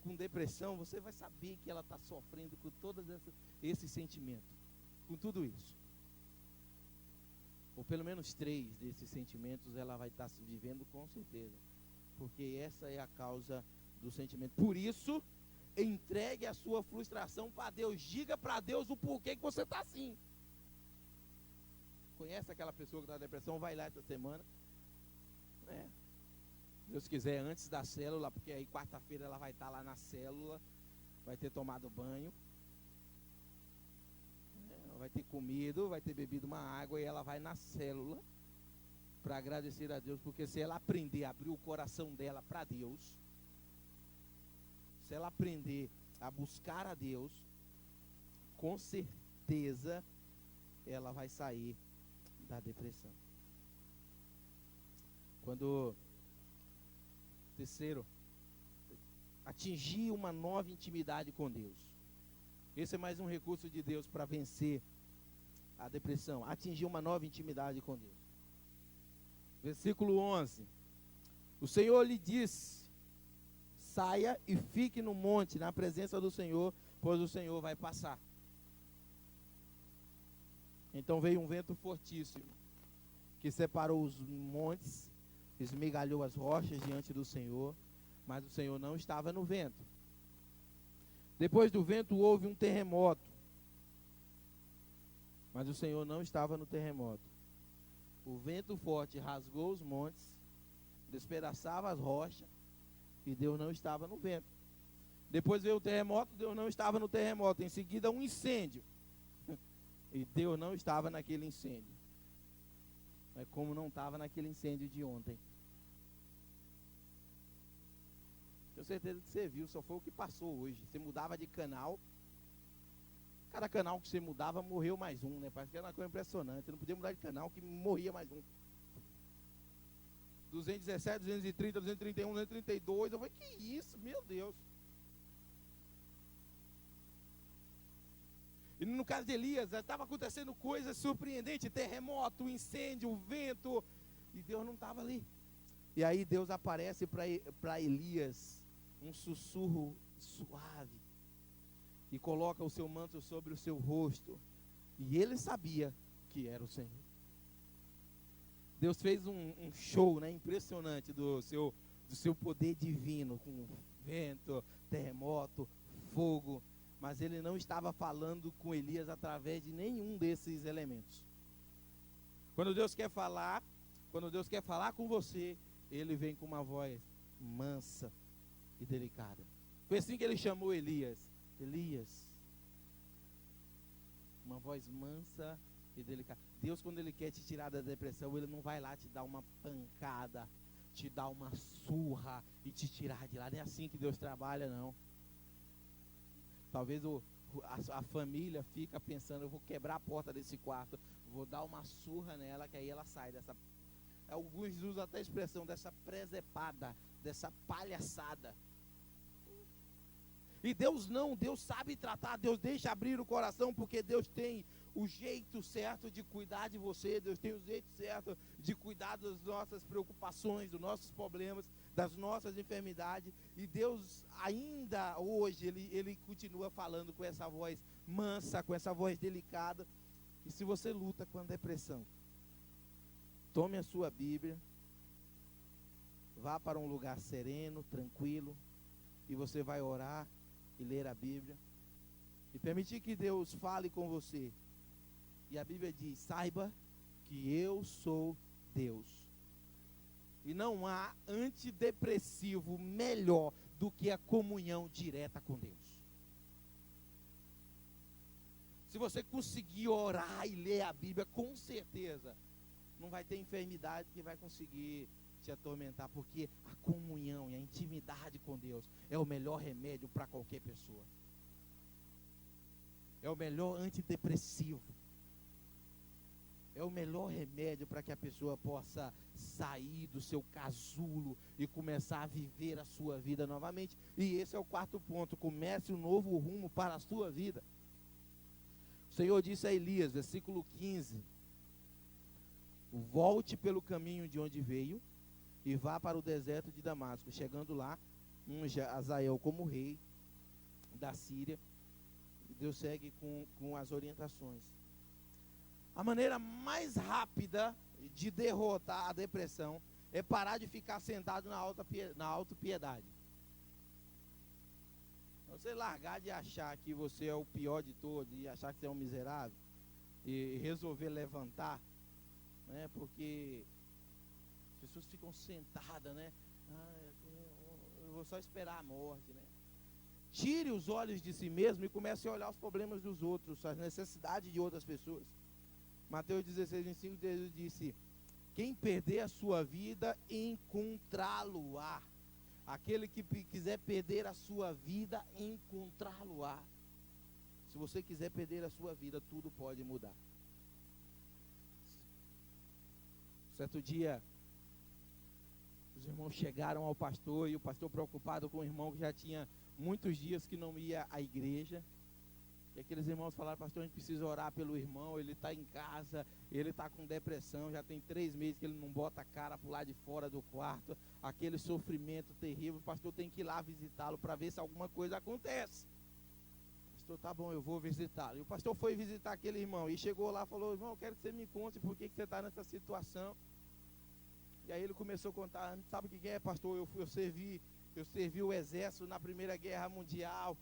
com depressão, você vai saber que ela está sofrendo com todos esses sentimentos, com tudo isso. Ou pelo menos 3 desses sentimentos ela vai estar se vivendo com certeza, porque essa é a causa do sentimento. Por isso, entregue a sua frustração para Deus. Diga para Deus o porquê que você está assim. Conhece aquela pessoa que está na depressão? Vai lá essa semana, Deus quiser, antes da célula, porque aí quarta-feira ela vai estar lá na célula, vai ter tomado banho, vai ter comido, vai ter bebido uma água, e ela vai na célula para agradecer a Deus, porque se ela aprender a abrir o coração dela para Deus, se ela aprender a buscar a Deus, com certeza ela vai sair da depressão. Terceiro, atingir uma nova intimidade com Deus. Esse é mais um recurso de Deus para vencer a depressão. Atingir uma nova intimidade com Deus. Versículo 11. O Senhor lhe disse: saia e fique no monte, na presença do Senhor, pois o Senhor vai passar. Então veio um vento fortíssimo, que separou os montes, esmigalhou as rochas diante do Senhor, mas o Senhor não estava no vento. Depois do vento houve um terremoto, mas o Senhor não estava no terremoto. O vento forte rasgou os montes, despedaçava as rochas, e Deus não estava no vento. Depois veio o terremoto, Deus não estava no terremoto. Em seguida um incêndio, e Deus não estava naquele incêndio. É como não estava naquele incêndio de ontem. Tenho certeza que você viu, só foi o que passou hoje. Você mudava de canal, cada canal que você mudava morreu mais um, né? Parece que era uma coisa impressionante. Você não podia mudar de canal que morria mais um. 217, 230, 231, 232. Eu falei, que isso, meu Deus. E no caso de Elias, estava acontecendo coisas surpreendentes: terremoto, incêndio, vento, e Deus não estava ali. E aí Deus aparece para Elias, um sussurro suave, e coloca o seu manto sobre o seu rosto, e ele sabia que era o Senhor. Deus fez um show, né, impressionante do seu poder divino, com vento, terremoto, fogo, mas ele não estava falando com Elias através de nenhum desses elementos. Quando Deus quer falar com você, ele vem com uma voz mansa e delicada. Foi assim que ele chamou Elias. Elias. Uma voz mansa e delicada. Deus, quando ele quer te tirar da depressão, ele não vai lá te dar uma pancada, te dar uma surra e te tirar de lá. Não é assim que Deus trabalha, não. Talvez a família fica pensando: eu vou quebrar a porta desse quarto, vou dar uma surra nela, que aí ela sai dessa. Alguns usam até a expressão dessa presepada, dessa palhaçada. E Deus não, Deus sabe tratar, Deus deixa abrir o coração, porque Deus tem o jeito certo de cuidar de você, Deus tem o jeito certo de cuidar das nossas preocupações, dos nossos problemas, das nossas enfermidades. E Deus ainda hoje, Ele continua falando com essa voz mansa, com essa voz delicada. E se você luta com a depressão, tome a sua Bíblia, vá para um lugar sereno, tranquilo, e você vai orar e ler a Bíblia, e permitir que Deus fale com você. E a Bíblia diz: saiba que eu sou Deus. E não há antidepressivo melhor do que a comunhão direta com Deus. Se você conseguir orar e ler a Bíblia, com certeza não vai ter enfermidade que vai conseguir te atormentar, porque a comunhão e a intimidade com Deus é o melhor remédio para qualquer pessoa. É o melhor antidepressivo. é o melhor remédio para que a pessoa possa sair do seu casulo e começar a viver a sua vida novamente. E esse é o quarto ponto: comece um novo rumo para a sua vida. O Senhor disse a Elias, versículo 15: volte pelo caminho de onde veio e vá para o deserto de Damasco. Chegando lá, unja Azael como rei da Síria. Deus segue com as orientações. A maneira mais rápida de derrotar a depressão é parar de ficar sentado na autopiedade. Você largar de achar que você é o pior de todos e achar que você é um miserável e resolver levantar, né? Porque as pessoas ficam sentadas, né? Eu vou só esperar a morte, né? Tire os olhos de si mesmo e comece a olhar os problemas dos outros, as necessidades de outras pessoas. Mateus 16, 25, Jesus disse: quem perder a sua vida, encontrá-lo-á. Aquele que quiser perder a sua vida, encontrá-lo-á. Se você quiser perder a sua vida, tudo pode mudar. Certo dia, os irmãos chegaram ao pastor, e o pastor, preocupado com o irmão que já tinha muitos dias que não ia à igreja, e aqueles irmãos falaram: pastor, a gente precisa orar pelo irmão, ele está em casa, ele está com depressão, já tem 3 meses que ele não bota a cara para o lado de fora do quarto, aquele sofrimento terrível, o pastor tem que ir lá visitá-lo para ver se alguma coisa acontece. Pastor, tá bom, eu vou visitá-lo. E o pastor foi visitar aquele irmão, e chegou lá e falou: irmão, eu quero que você me conte por que você está nessa situação. E aí ele começou a contar: sabe o que é, pastor? Eu servi o exército na Primeira Guerra Mundial,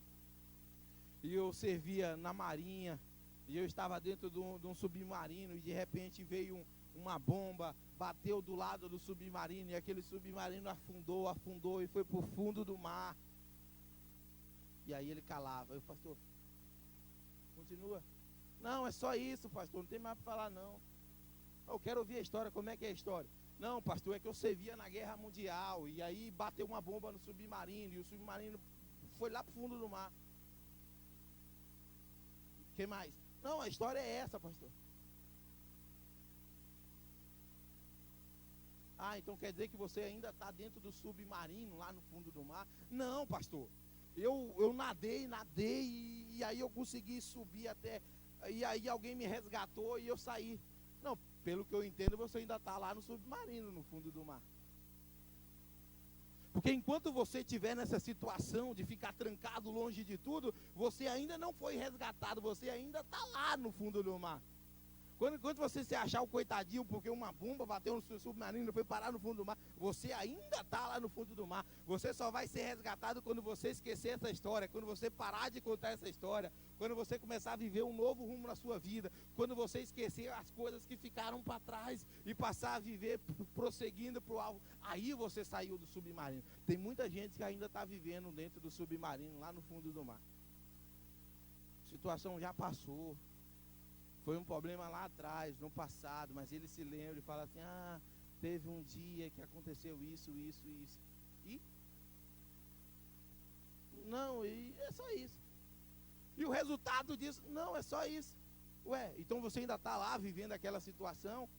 e eu servia na marinha, e eu estava dentro de um submarino, e de repente veio uma bomba, bateu do lado do submarino, e aquele submarino afundou e foi para o fundo do mar. E aí ele calava. Eu: pastor, continua. Não, é só isso, pastor, não tem mais para falar não. Eu quero ouvir a história. Como é que é a história? Não, pastor, é que eu servia na Guerra Mundial, e aí bateu uma bomba no submarino, e o submarino foi lá para o fundo do mar. O que mais? Não, a história é essa, pastor. Ah, então quer dizer que você ainda está dentro do submarino, lá no fundo do mar? Não, pastor, eu nadei, e aí eu consegui subir até, e aí alguém me resgatou e eu saí. Não, pelo que eu entendo, você ainda está lá no submarino, no fundo do mar. Porque enquanto você estiver nessa situação de ficar trancado longe de tudo, você ainda não foi resgatado, você ainda está lá no fundo do mar. Quando você se achar o coitadinho porque uma bomba bateu no seu submarino e foi parar no fundo do mar, você ainda está lá no fundo do mar. Você só vai ser resgatado quando você esquecer essa história, quando você parar de contar essa história, quando você começar a viver um novo rumo na sua vida, quando você esquecer as coisas que ficaram para trás e passar a viver prosseguindo para o alvo. Aí você saiu do submarino. Tem muita gente que ainda está vivendo dentro do submarino, lá no fundo do mar. A situação já passou. Foi um problema lá atrás, no passado, mas ele se lembra e fala assim: ah, teve um dia que aconteceu isso. E? Não, e é só isso. E o resultado disso? Não, é só isso. Ué, então você ainda está lá vivendo aquela situação?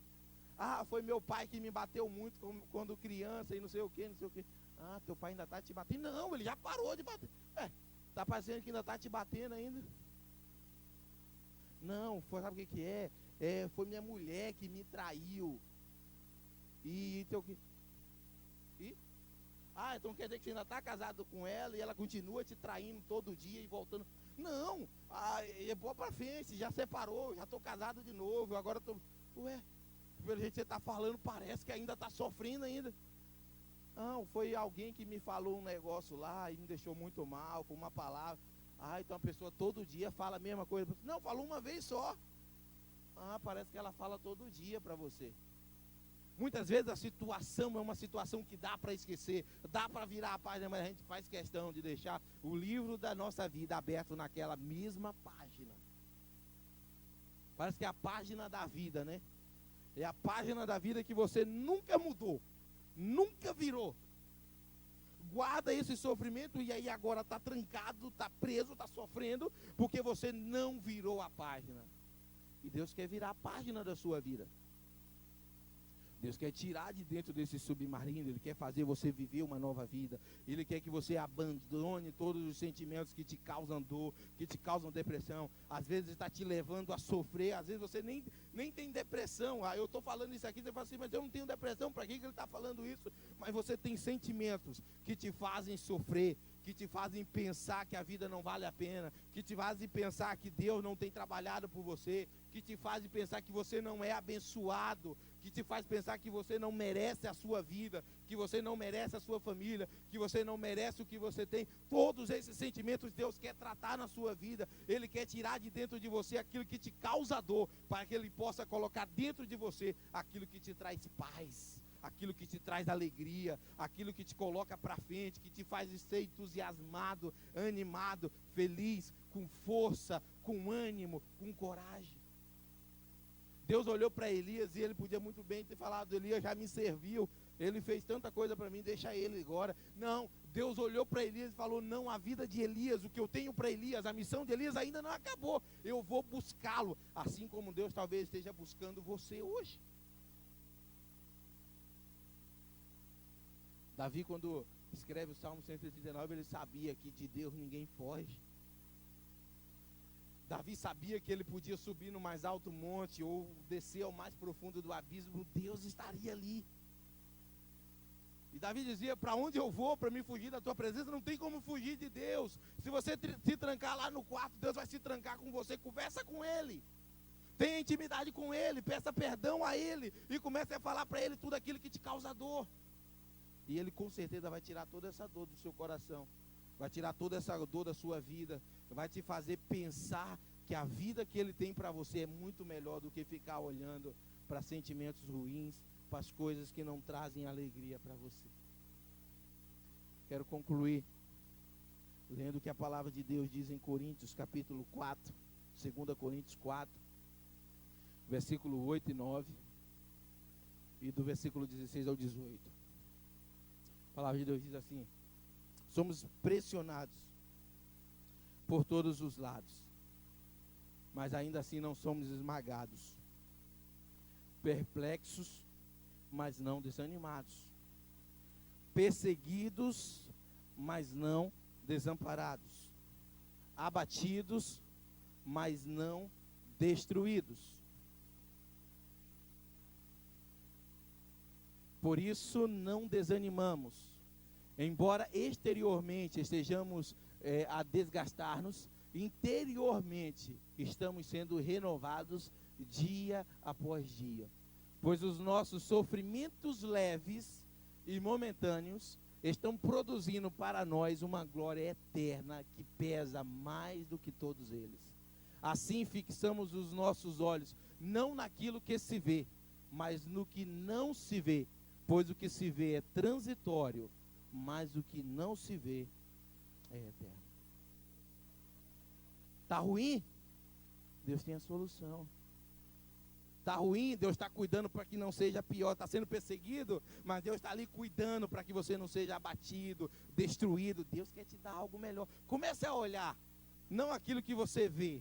Ah, foi meu pai que me bateu muito quando criança e não sei o que. Ah, teu pai ainda está te batendo? Não, ele já parou de bater. Está parecendo que ainda está te batendo ainda. Não, sabe o que é? Foi minha mulher que me traiu. Então quer dizer que você ainda está casado com ela e ela continua te traindo todo dia e voltando. Não, é boa pra frente, já separou, já estou casado de novo, agora estou. Ué, pelo jeito que você está falando, parece que ainda está sofrendo ainda. Não, foi alguém que me falou um negócio lá e me deixou muito mal com uma palavra. Então a pessoa todo dia fala a mesma coisa. Não, falou uma vez só. Parece que ela fala todo dia para você. Muitas vezes a situação é uma situação que dá para esquecer, dá para virar a página, mas a gente faz questão de deixar o livro da nossa vida aberto naquela mesma página. Parece que é a página da vida, né? É a página da vida que você nunca mudou, nunca virou. Guarda esse sofrimento e aí agora está trancado, está preso, está sofrendo, porque você não virou a página. E Deus quer virar a página da sua vida. Deus quer tirar de dentro desse submarino, Ele quer fazer você viver uma nova vida. Ele quer que você abandone todos os sentimentos que te causam dor, que te causam depressão. Às vezes está te levando a sofrer, às vezes você nem tem depressão. Eu estou falando isso aqui, você fala assim, mas eu não tenho depressão, para que ele está falando isso? Mas você tem sentimentos que te fazem sofrer, que te fazem pensar que a vida não vale a pena, que te fazem pensar que Deus não tem trabalhado por você, que te fazem pensar que você não é abençoado, que te faz pensar que você não merece a sua vida, que você não merece a sua família, que você não merece o que você tem. Todos esses sentimentos Deus quer tratar na sua vida. Ele quer tirar de dentro de você aquilo que te causa dor, para que Ele possa colocar dentro de você aquilo que te traz paz, aquilo que te traz alegria, aquilo que te coloca para frente, que te faz ser entusiasmado, animado, feliz, com força, com ânimo, com coragem. Deus olhou para Elias e ele podia muito bem ter falado, Elias já me serviu, ele fez tanta coisa para mim, deixa ele agora. Não, Deus olhou para Elias e falou, não, a vida de Elias, o que eu tenho para Elias, a missão de Elias ainda não acabou, eu vou buscá-lo, assim como Deus talvez esteja buscando você hoje. Davi, quando escreve o Salmo 139, ele sabia que de Deus ninguém foge. Davi sabia que ele podia subir no mais alto monte ou descer ao mais profundo do abismo, Deus estaria ali. E Davi dizia, para onde eu vou para me fugir da tua presença? Não tem como fugir de Deus. Se você se trancar lá no quarto, Deus vai se trancar com você, conversa com Ele. Tenha intimidade com Ele, peça perdão a Ele e comece a falar para Ele tudo aquilo que te causa dor. E Ele com certeza vai tirar toda essa dor do seu coração, vai tirar toda essa dor da sua vida, vai te fazer pensar que a vida que Ele tem para você é muito melhor do que ficar olhando para sentimentos ruins, para as coisas que não trazem alegria para você. Quero concluir lendo o que a palavra de Deus diz em Coríntios, capítulo 4, 2 Coríntios 4, versículo 8 e 9, e do versículo 16 ao 18. A palavra de Deus diz assim: somos pressionados por todos os lados, mas ainda assim não somos esmagados, perplexos, mas não desanimados, perseguidos, mas não desamparados, abatidos, mas não destruídos. Por isso não desanimamos, embora exteriormente estejamos a desgastar-nos, interiormente estamos sendo renovados dia após dia, pois os nossos sofrimentos leves e momentâneos estão produzindo para nós uma glória eterna que pesa mais do que todos eles. Assim fixamos os nossos olhos não naquilo que se vê, mas no que não se vê, pois o que se vê é transitório, mas o que não se vê é eterno. Está ruim? Deus tem a solução. Está ruim? Deus está cuidando para que não seja pior. Está sendo perseguido, mas Deus está ali cuidando para que você não seja abatido, destruído. Deus quer te dar algo melhor. Comece a olhar, não aquilo que você vê,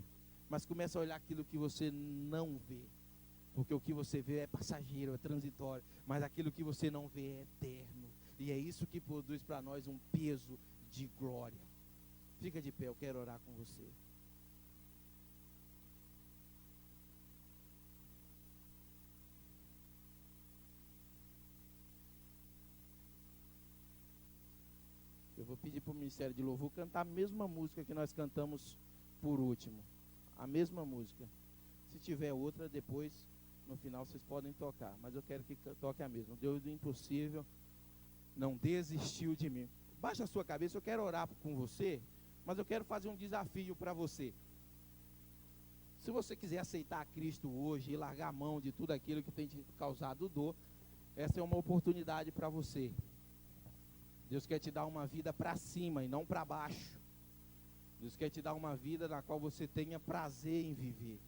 mas comece a olhar aquilo que você não vê. Porque o que você vê é passageiro, é transitório, mas aquilo que você não vê é eterno. E é isso que produz para nós um peso de glória. Fica de pé, eu quero orar com você. Eu vou pedir para o Ministério de Louvor cantar a mesma música que nós cantamos por último. A mesma música. Se tiver outra, depois, no final, vocês podem tocar. Mas eu quero que toque a mesma. Deus do impossível não desistiu de mim. Baixa a sua cabeça, eu quero orar com você, mas eu quero fazer um desafio para você. Se você quiser aceitar Cristo hoje e largar a mão de tudo aquilo que tem te causado dor, essa é uma oportunidade para você. Deus quer te dar uma vida para cima e não para baixo. Deus quer te dar uma vida na qual você tenha prazer em viver.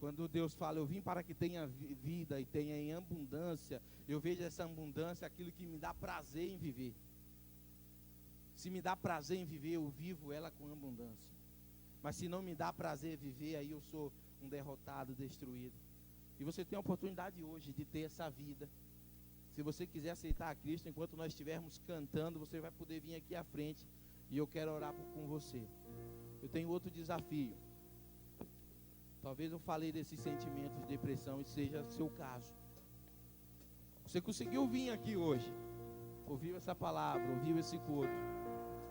Quando Deus fala, eu vim para que tenha vida e tenha em abundância, eu vejo essa abundância, aquilo que me dá prazer em viver. Se me dá prazer em viver, eu vivo ela com abundância. Mas se não me dá prazer viver, aí eu sou um derrotado, destruído. E você tem a oportunidade hoje de ter essa vida. Se você quiser aceitar a Cristo, enquanto nós estivermos cantando, você vai poder vir aqui à frente e eu quero orar com você. Eu tenho outro desafio. Talvez eu falei desses sentimentos de depressão e seja seu caso. Você conseguiu vir aqui hoje, ouviu essa palavra, ouviu esse culto,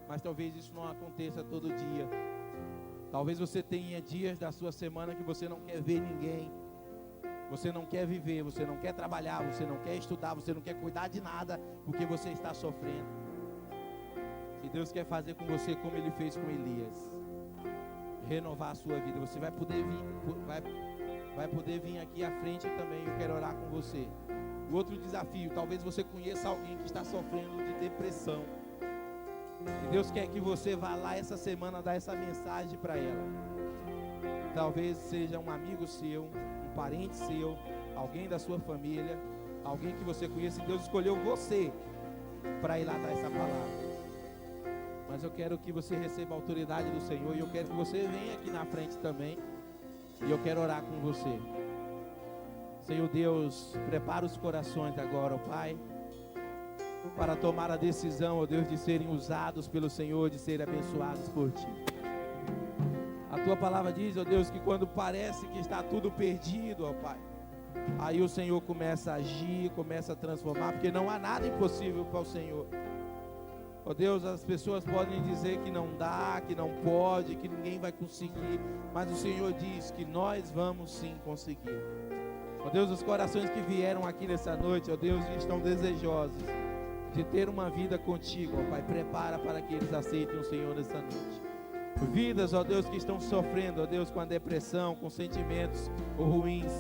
mas talvez isso não aconteça todo dia. Talvez você tenha dias da sua semana que você não quer ver ninguém, você não quer viver, você não quer trabalhar, você não quer estudar, você não quer cuidar de nada, porque você está sofrendo. E Deus quer fazer com você como Ele fez com Elias, renovar a sua vida. Você vai poder vir aqui à frente também. Eu quero orar com você. O outro desafio, talvez você conheça alguém que está sofrendo de depressão, e Deus quer que você vá lá essa semana dar essa mensagem para ela. Talvez seja um amigo seu, um parente seu, alguém da sua família, alguém que você conhece, e Deus escolheu você para ir lá dar essa palavra. Mas eu quero que você receba a autoridade do Senhor, e eu quero que você venha aqui na frente também, e eu quero orar com você. Senhor Deus, prepara os corações agora, ó Pai, para tomar a decisão, ó Deus, de serem usados pelo Senhor, de serem abençoados por Ti. A Tua palavra diz, ó Deus, que quando parece que está tudo perdido, ó Pai, aí o Senhor começa a agir, começa a transformar, porque não há nada impossível para o Senhor. Ó Deus, as pessoas podem dizer que não dá, que não pode, que ninguém vai conseguir, mas o Senhor diz que nós vamos sim conseguir. Ó Deus, os corações que vieram aqui nessa noite, ó Deus, estão desejosos de ter uma vida contigo, ó Pai. Prepara para que eles aceitem o Senhor nessa noite. Vidas, ó Deus, que estão sofrendo, ó Deus, com a depressão, com sentimentos ruins.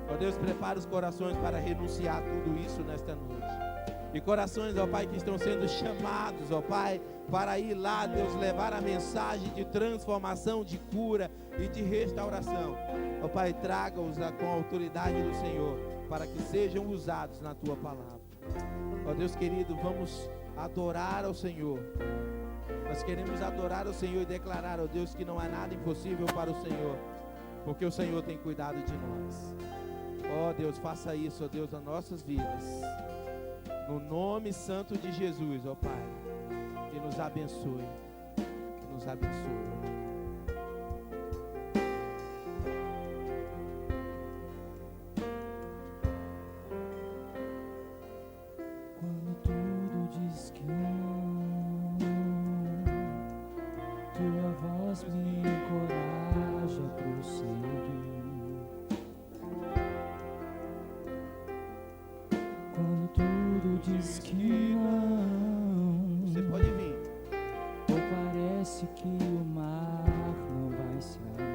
Ó Deus, prepara os corações para renunciar a tudo isso nesta noite. E corações, ó Pai, que estão sendo chamados, ó Pai, para ir lá, Deus, levar a mensagem de transformação, de cura e de restauração. Ó Pai, traga-os com a autoridade do Senhor, para que sejam usados na Tua palavra. Ó Deus querido, vamos adorar ao Senhor. Nós queremos adorar ao Senhor e declarar, ó Deus, que não há nada impossível para o Senhor, porque o Senhor tem cuidado de nós. Ó Deus, faça isso, ó Deus, nas nossas vidas. No nome santo de Jesus, ó Pai, que nos abençoe, que nos abençoe. Quando tudo diz que não, Tua voz me encoraja a prosseguir. Quando tudo diz que não, Você pode vir. ou parece que o mar não vai se abrir.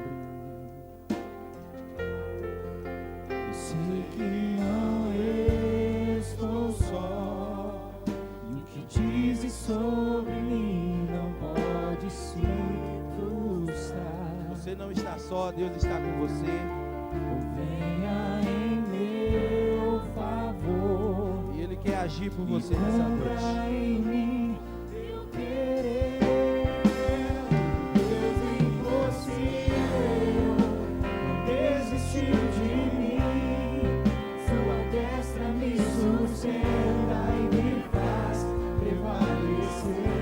Eu sei que não estou só, e o que dizes sobre mim não pode se frustrar. Você não está só, Deus está com você. Venha em meu favor, E Ele quer agir por e você nessa noite. cumpra em mim teu querer. Deus impossível não desistiu de mim. Sua destra me sustenta e me faz prevalecer.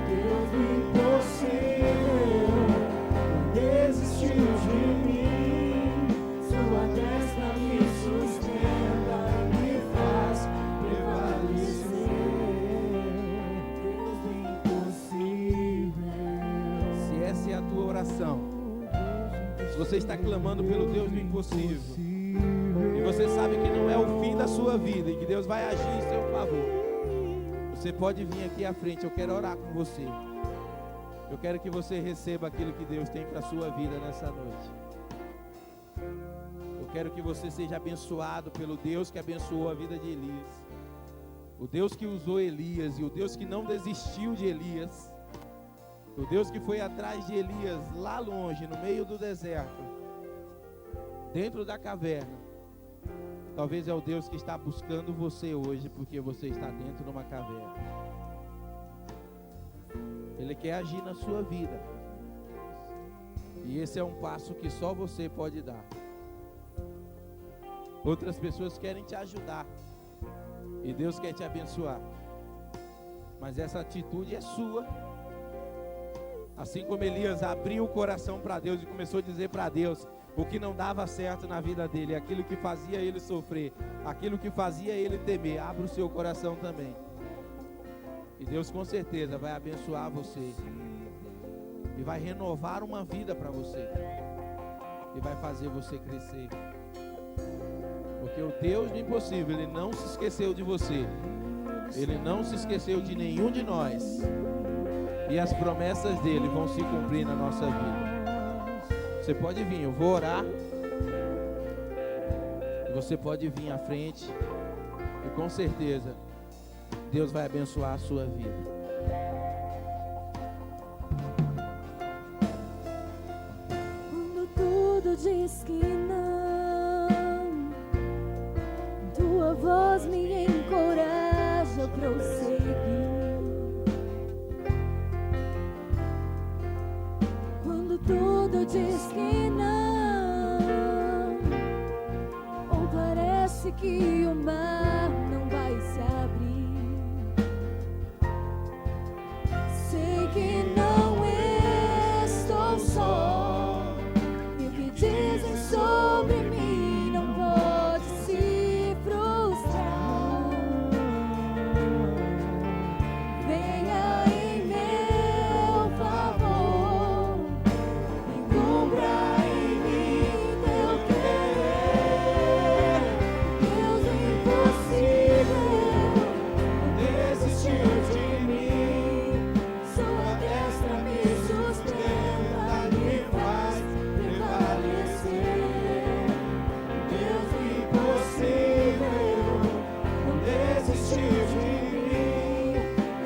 Deus impossível não desistiu de mim. Sua destra me sustenta e me faz prevalecer. Deus impossível. Se essa é a tua oração, se você está clamando pelo Deus do impossível, e você sabe que não é o fim da sua vida e que Deus vai agir em seu favor, você pode vir aqui à frente. Eu quero orar com você. Eu quero que você receba aquilo que Deus tem para a sua vida nessa noite. Eu quero que você seja abençoado pelo Deus que abençoou a vida de Elias, o Deus que usou Elias, e o Deus que não desistiu de Elias, o Deus que foi atrás de Elias lá longe, no meio do deserto, dentro da caverna. Talvez é o Deus que está buscando você hoje, porque você está dentro de uma caverna. Ele quer agir na sua vida. E esse é um passo que só você pode dar. Outras pessoas querem te ajudar. E Deus quer te abençoar. Mas essa atitude é sua. Assim como Elias abriu o coração para Deus e começou a dizer para Deus o que não dava certo na vida dele, aquilo que fazia ele sofrer, aquilo que fazia ele temer, abra o seu coração também. E Deus com certeza vai abençoar você. E vai renovar uma vida para você. E vai fazer você crescer. Porque o Deus do impossível, Ele não se esqueceu de você. Ele não se esqueceu de nenhum de nós. E as promessas dele vão se cumprir na nossa vida. Você pode vir, eu vou orar. Você pode vir à frente. E com certeza, Deus vai abençoar a sua vida. Quando tudo diz que não, tua voz me encoraja a prosseguir. Quando tudo diz que não, ou parece que o mar não vai se abrir, sei que não estou só, e o que dizem sobre mim não pode se frustrar. Venha em meu favor e cumpra em mim teu querer. Deus do impossível desistiu de mim. Sua destra me sustenta, me faz prevalecer. Deus do impossível não desistiu de mim.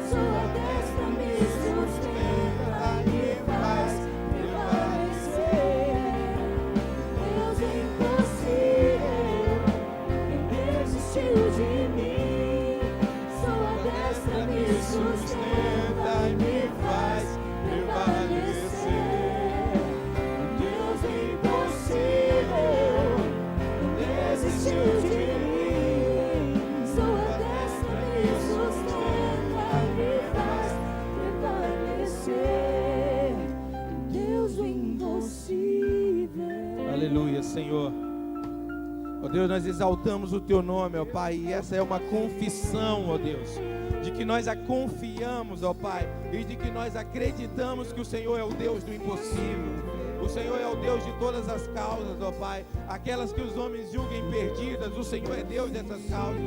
Sua destra me sustenta, me faz prevalecer. Deus do impossível não desistiu de mim. Sua destra me sustenta e me faz prevalecer. Deus impossível não desistiu de mim. Sua destra me sustenta e me faz prevalecer. Deus do impossível. Aleluia, Senhor. Ó Deus, nós exaltamos o Teu nome, ó Pai, e essa é uma confissão, ó Deus, de que nós a confiamos, ó Pai, e de que nós acreditamos que o Senhor é o Deus do impossível. O Senhor é o Deus de todas as causas, ó Pai, aquelas que os homens julguem perdidas, o Senhor é Deus dessas causas.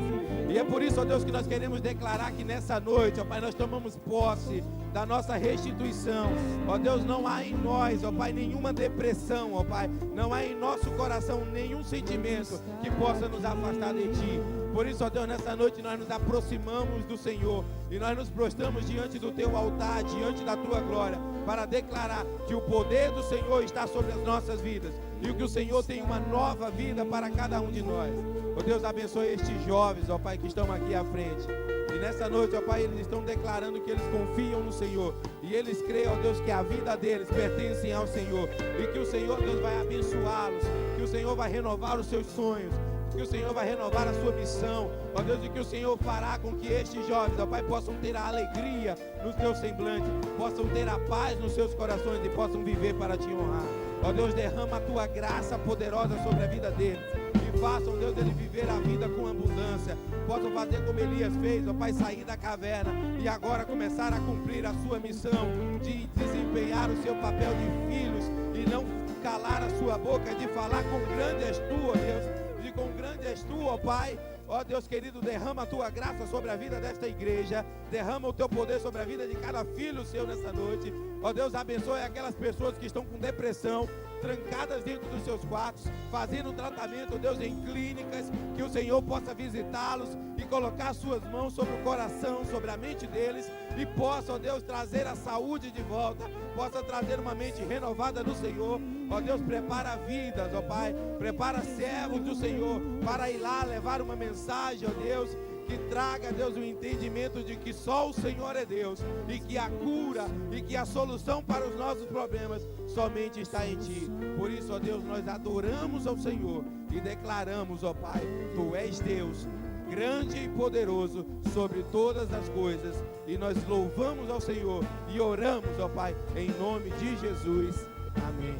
E é por isso, ó Deus, que nós queremos declarar que nessa noite, ó Pai, nós tomamos posse da nossa restituição. Ó Deus, não há em nós, ó Pai, nenhuma depressão, ó Pai, não há em nosso coração nenhum sentimento que possa nos afastar de Ti. Por isso, ó Deus, nessa noite nós nos aproximamos do Senhor e nós nos prostramos diante do Teu altar, diante da Tua glória, para declarar que o poder do Senhor está sobre as nossas vidas e que o Senhor tem uma nova vida para cada um de nós. Ó Deus, abençoe estes jovens, ó Pai, que estão aqui à frente. E nessa noite, ó Pai, eles estão declarando que eles confiam no Senhor e eles creem, ó Deus, que a vida deles pertence ao Senhor e que o Senhor, Deus, vai abençoá-los, que o Senhor vai renovar os seus sonhos, que o Senhor vai renovar a sua missão, ó Deus, e que o Senhor fará com que estes jovens, ó Pai, possam ter a alegria no seu semblante, possam ter a paz nos seus corações e possam viver para Te honrar. Ó Deus, derrama a Tua graça poderosa sobre a vida deles e façam, Deus, ele viver a vida com abundância, possam fazer como Elias fez, ó Pai, sair da caverna e agora começar a cumprir a sua missão de desempenhar o seu papel de filhos e não calar a sua boca, de falar com grande és Tu, ó Deus, e com grande és Tu, ó Pai. Ó Deus querido, derrama a Tua graça sobre a vida desta igreja, derrama o Teu poder sobre a vida de cada filho Seu nessa noite. Ó Deus, abençoe aquelas pessoas que estão com depressão, trancadas dentro dos seus quartos, fazendo tratamento, Deus, em clínicas, que o Senhor possa visitá-los e colocar suas mãos sobre o coração, sobre a mente deles e possa, ó Deus, trazer a saúde de volta, possa trazer uma mente renovada no Senhor. Ó Deus, prepara vidas, ó Pai, prepara servos do Senhor para ir lá levar uma mensagem, ó Deus, que traga, Deus, o entendimento de que só o Senhor é Deus e que a cura e que a solução para os nossos problemas somente está em Ti. Por isso, ó Deus, nós adoramos ao Senhor e declaramos, ó Pai, Tu és Deus, grande e poderoso sobre todas as coisas, e nós louvamos ao Senhor e oramos, ó Pai, em nome de Jesus. Amém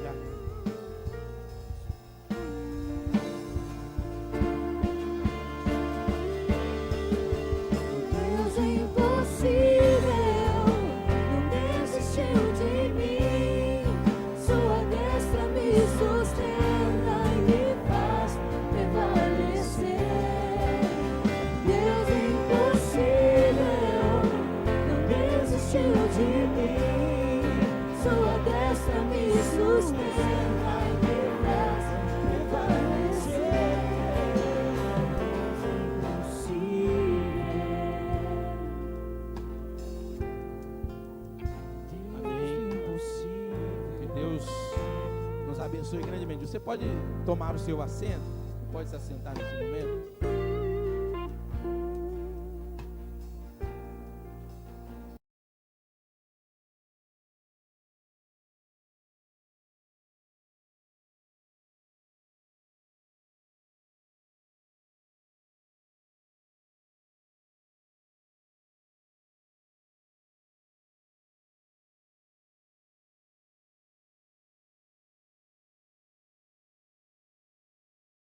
e amém. Deus é impossível, não desistiu de mim. Sua destra me sustenta e me faz prevalecer. Deus é impossível, não desistiu de mim. Sua destra me sustenta e me faz prevalecer. Que Deus nos abençoe grandemente. Você pode tomar o seu assento? Pode se assentar nesse momento?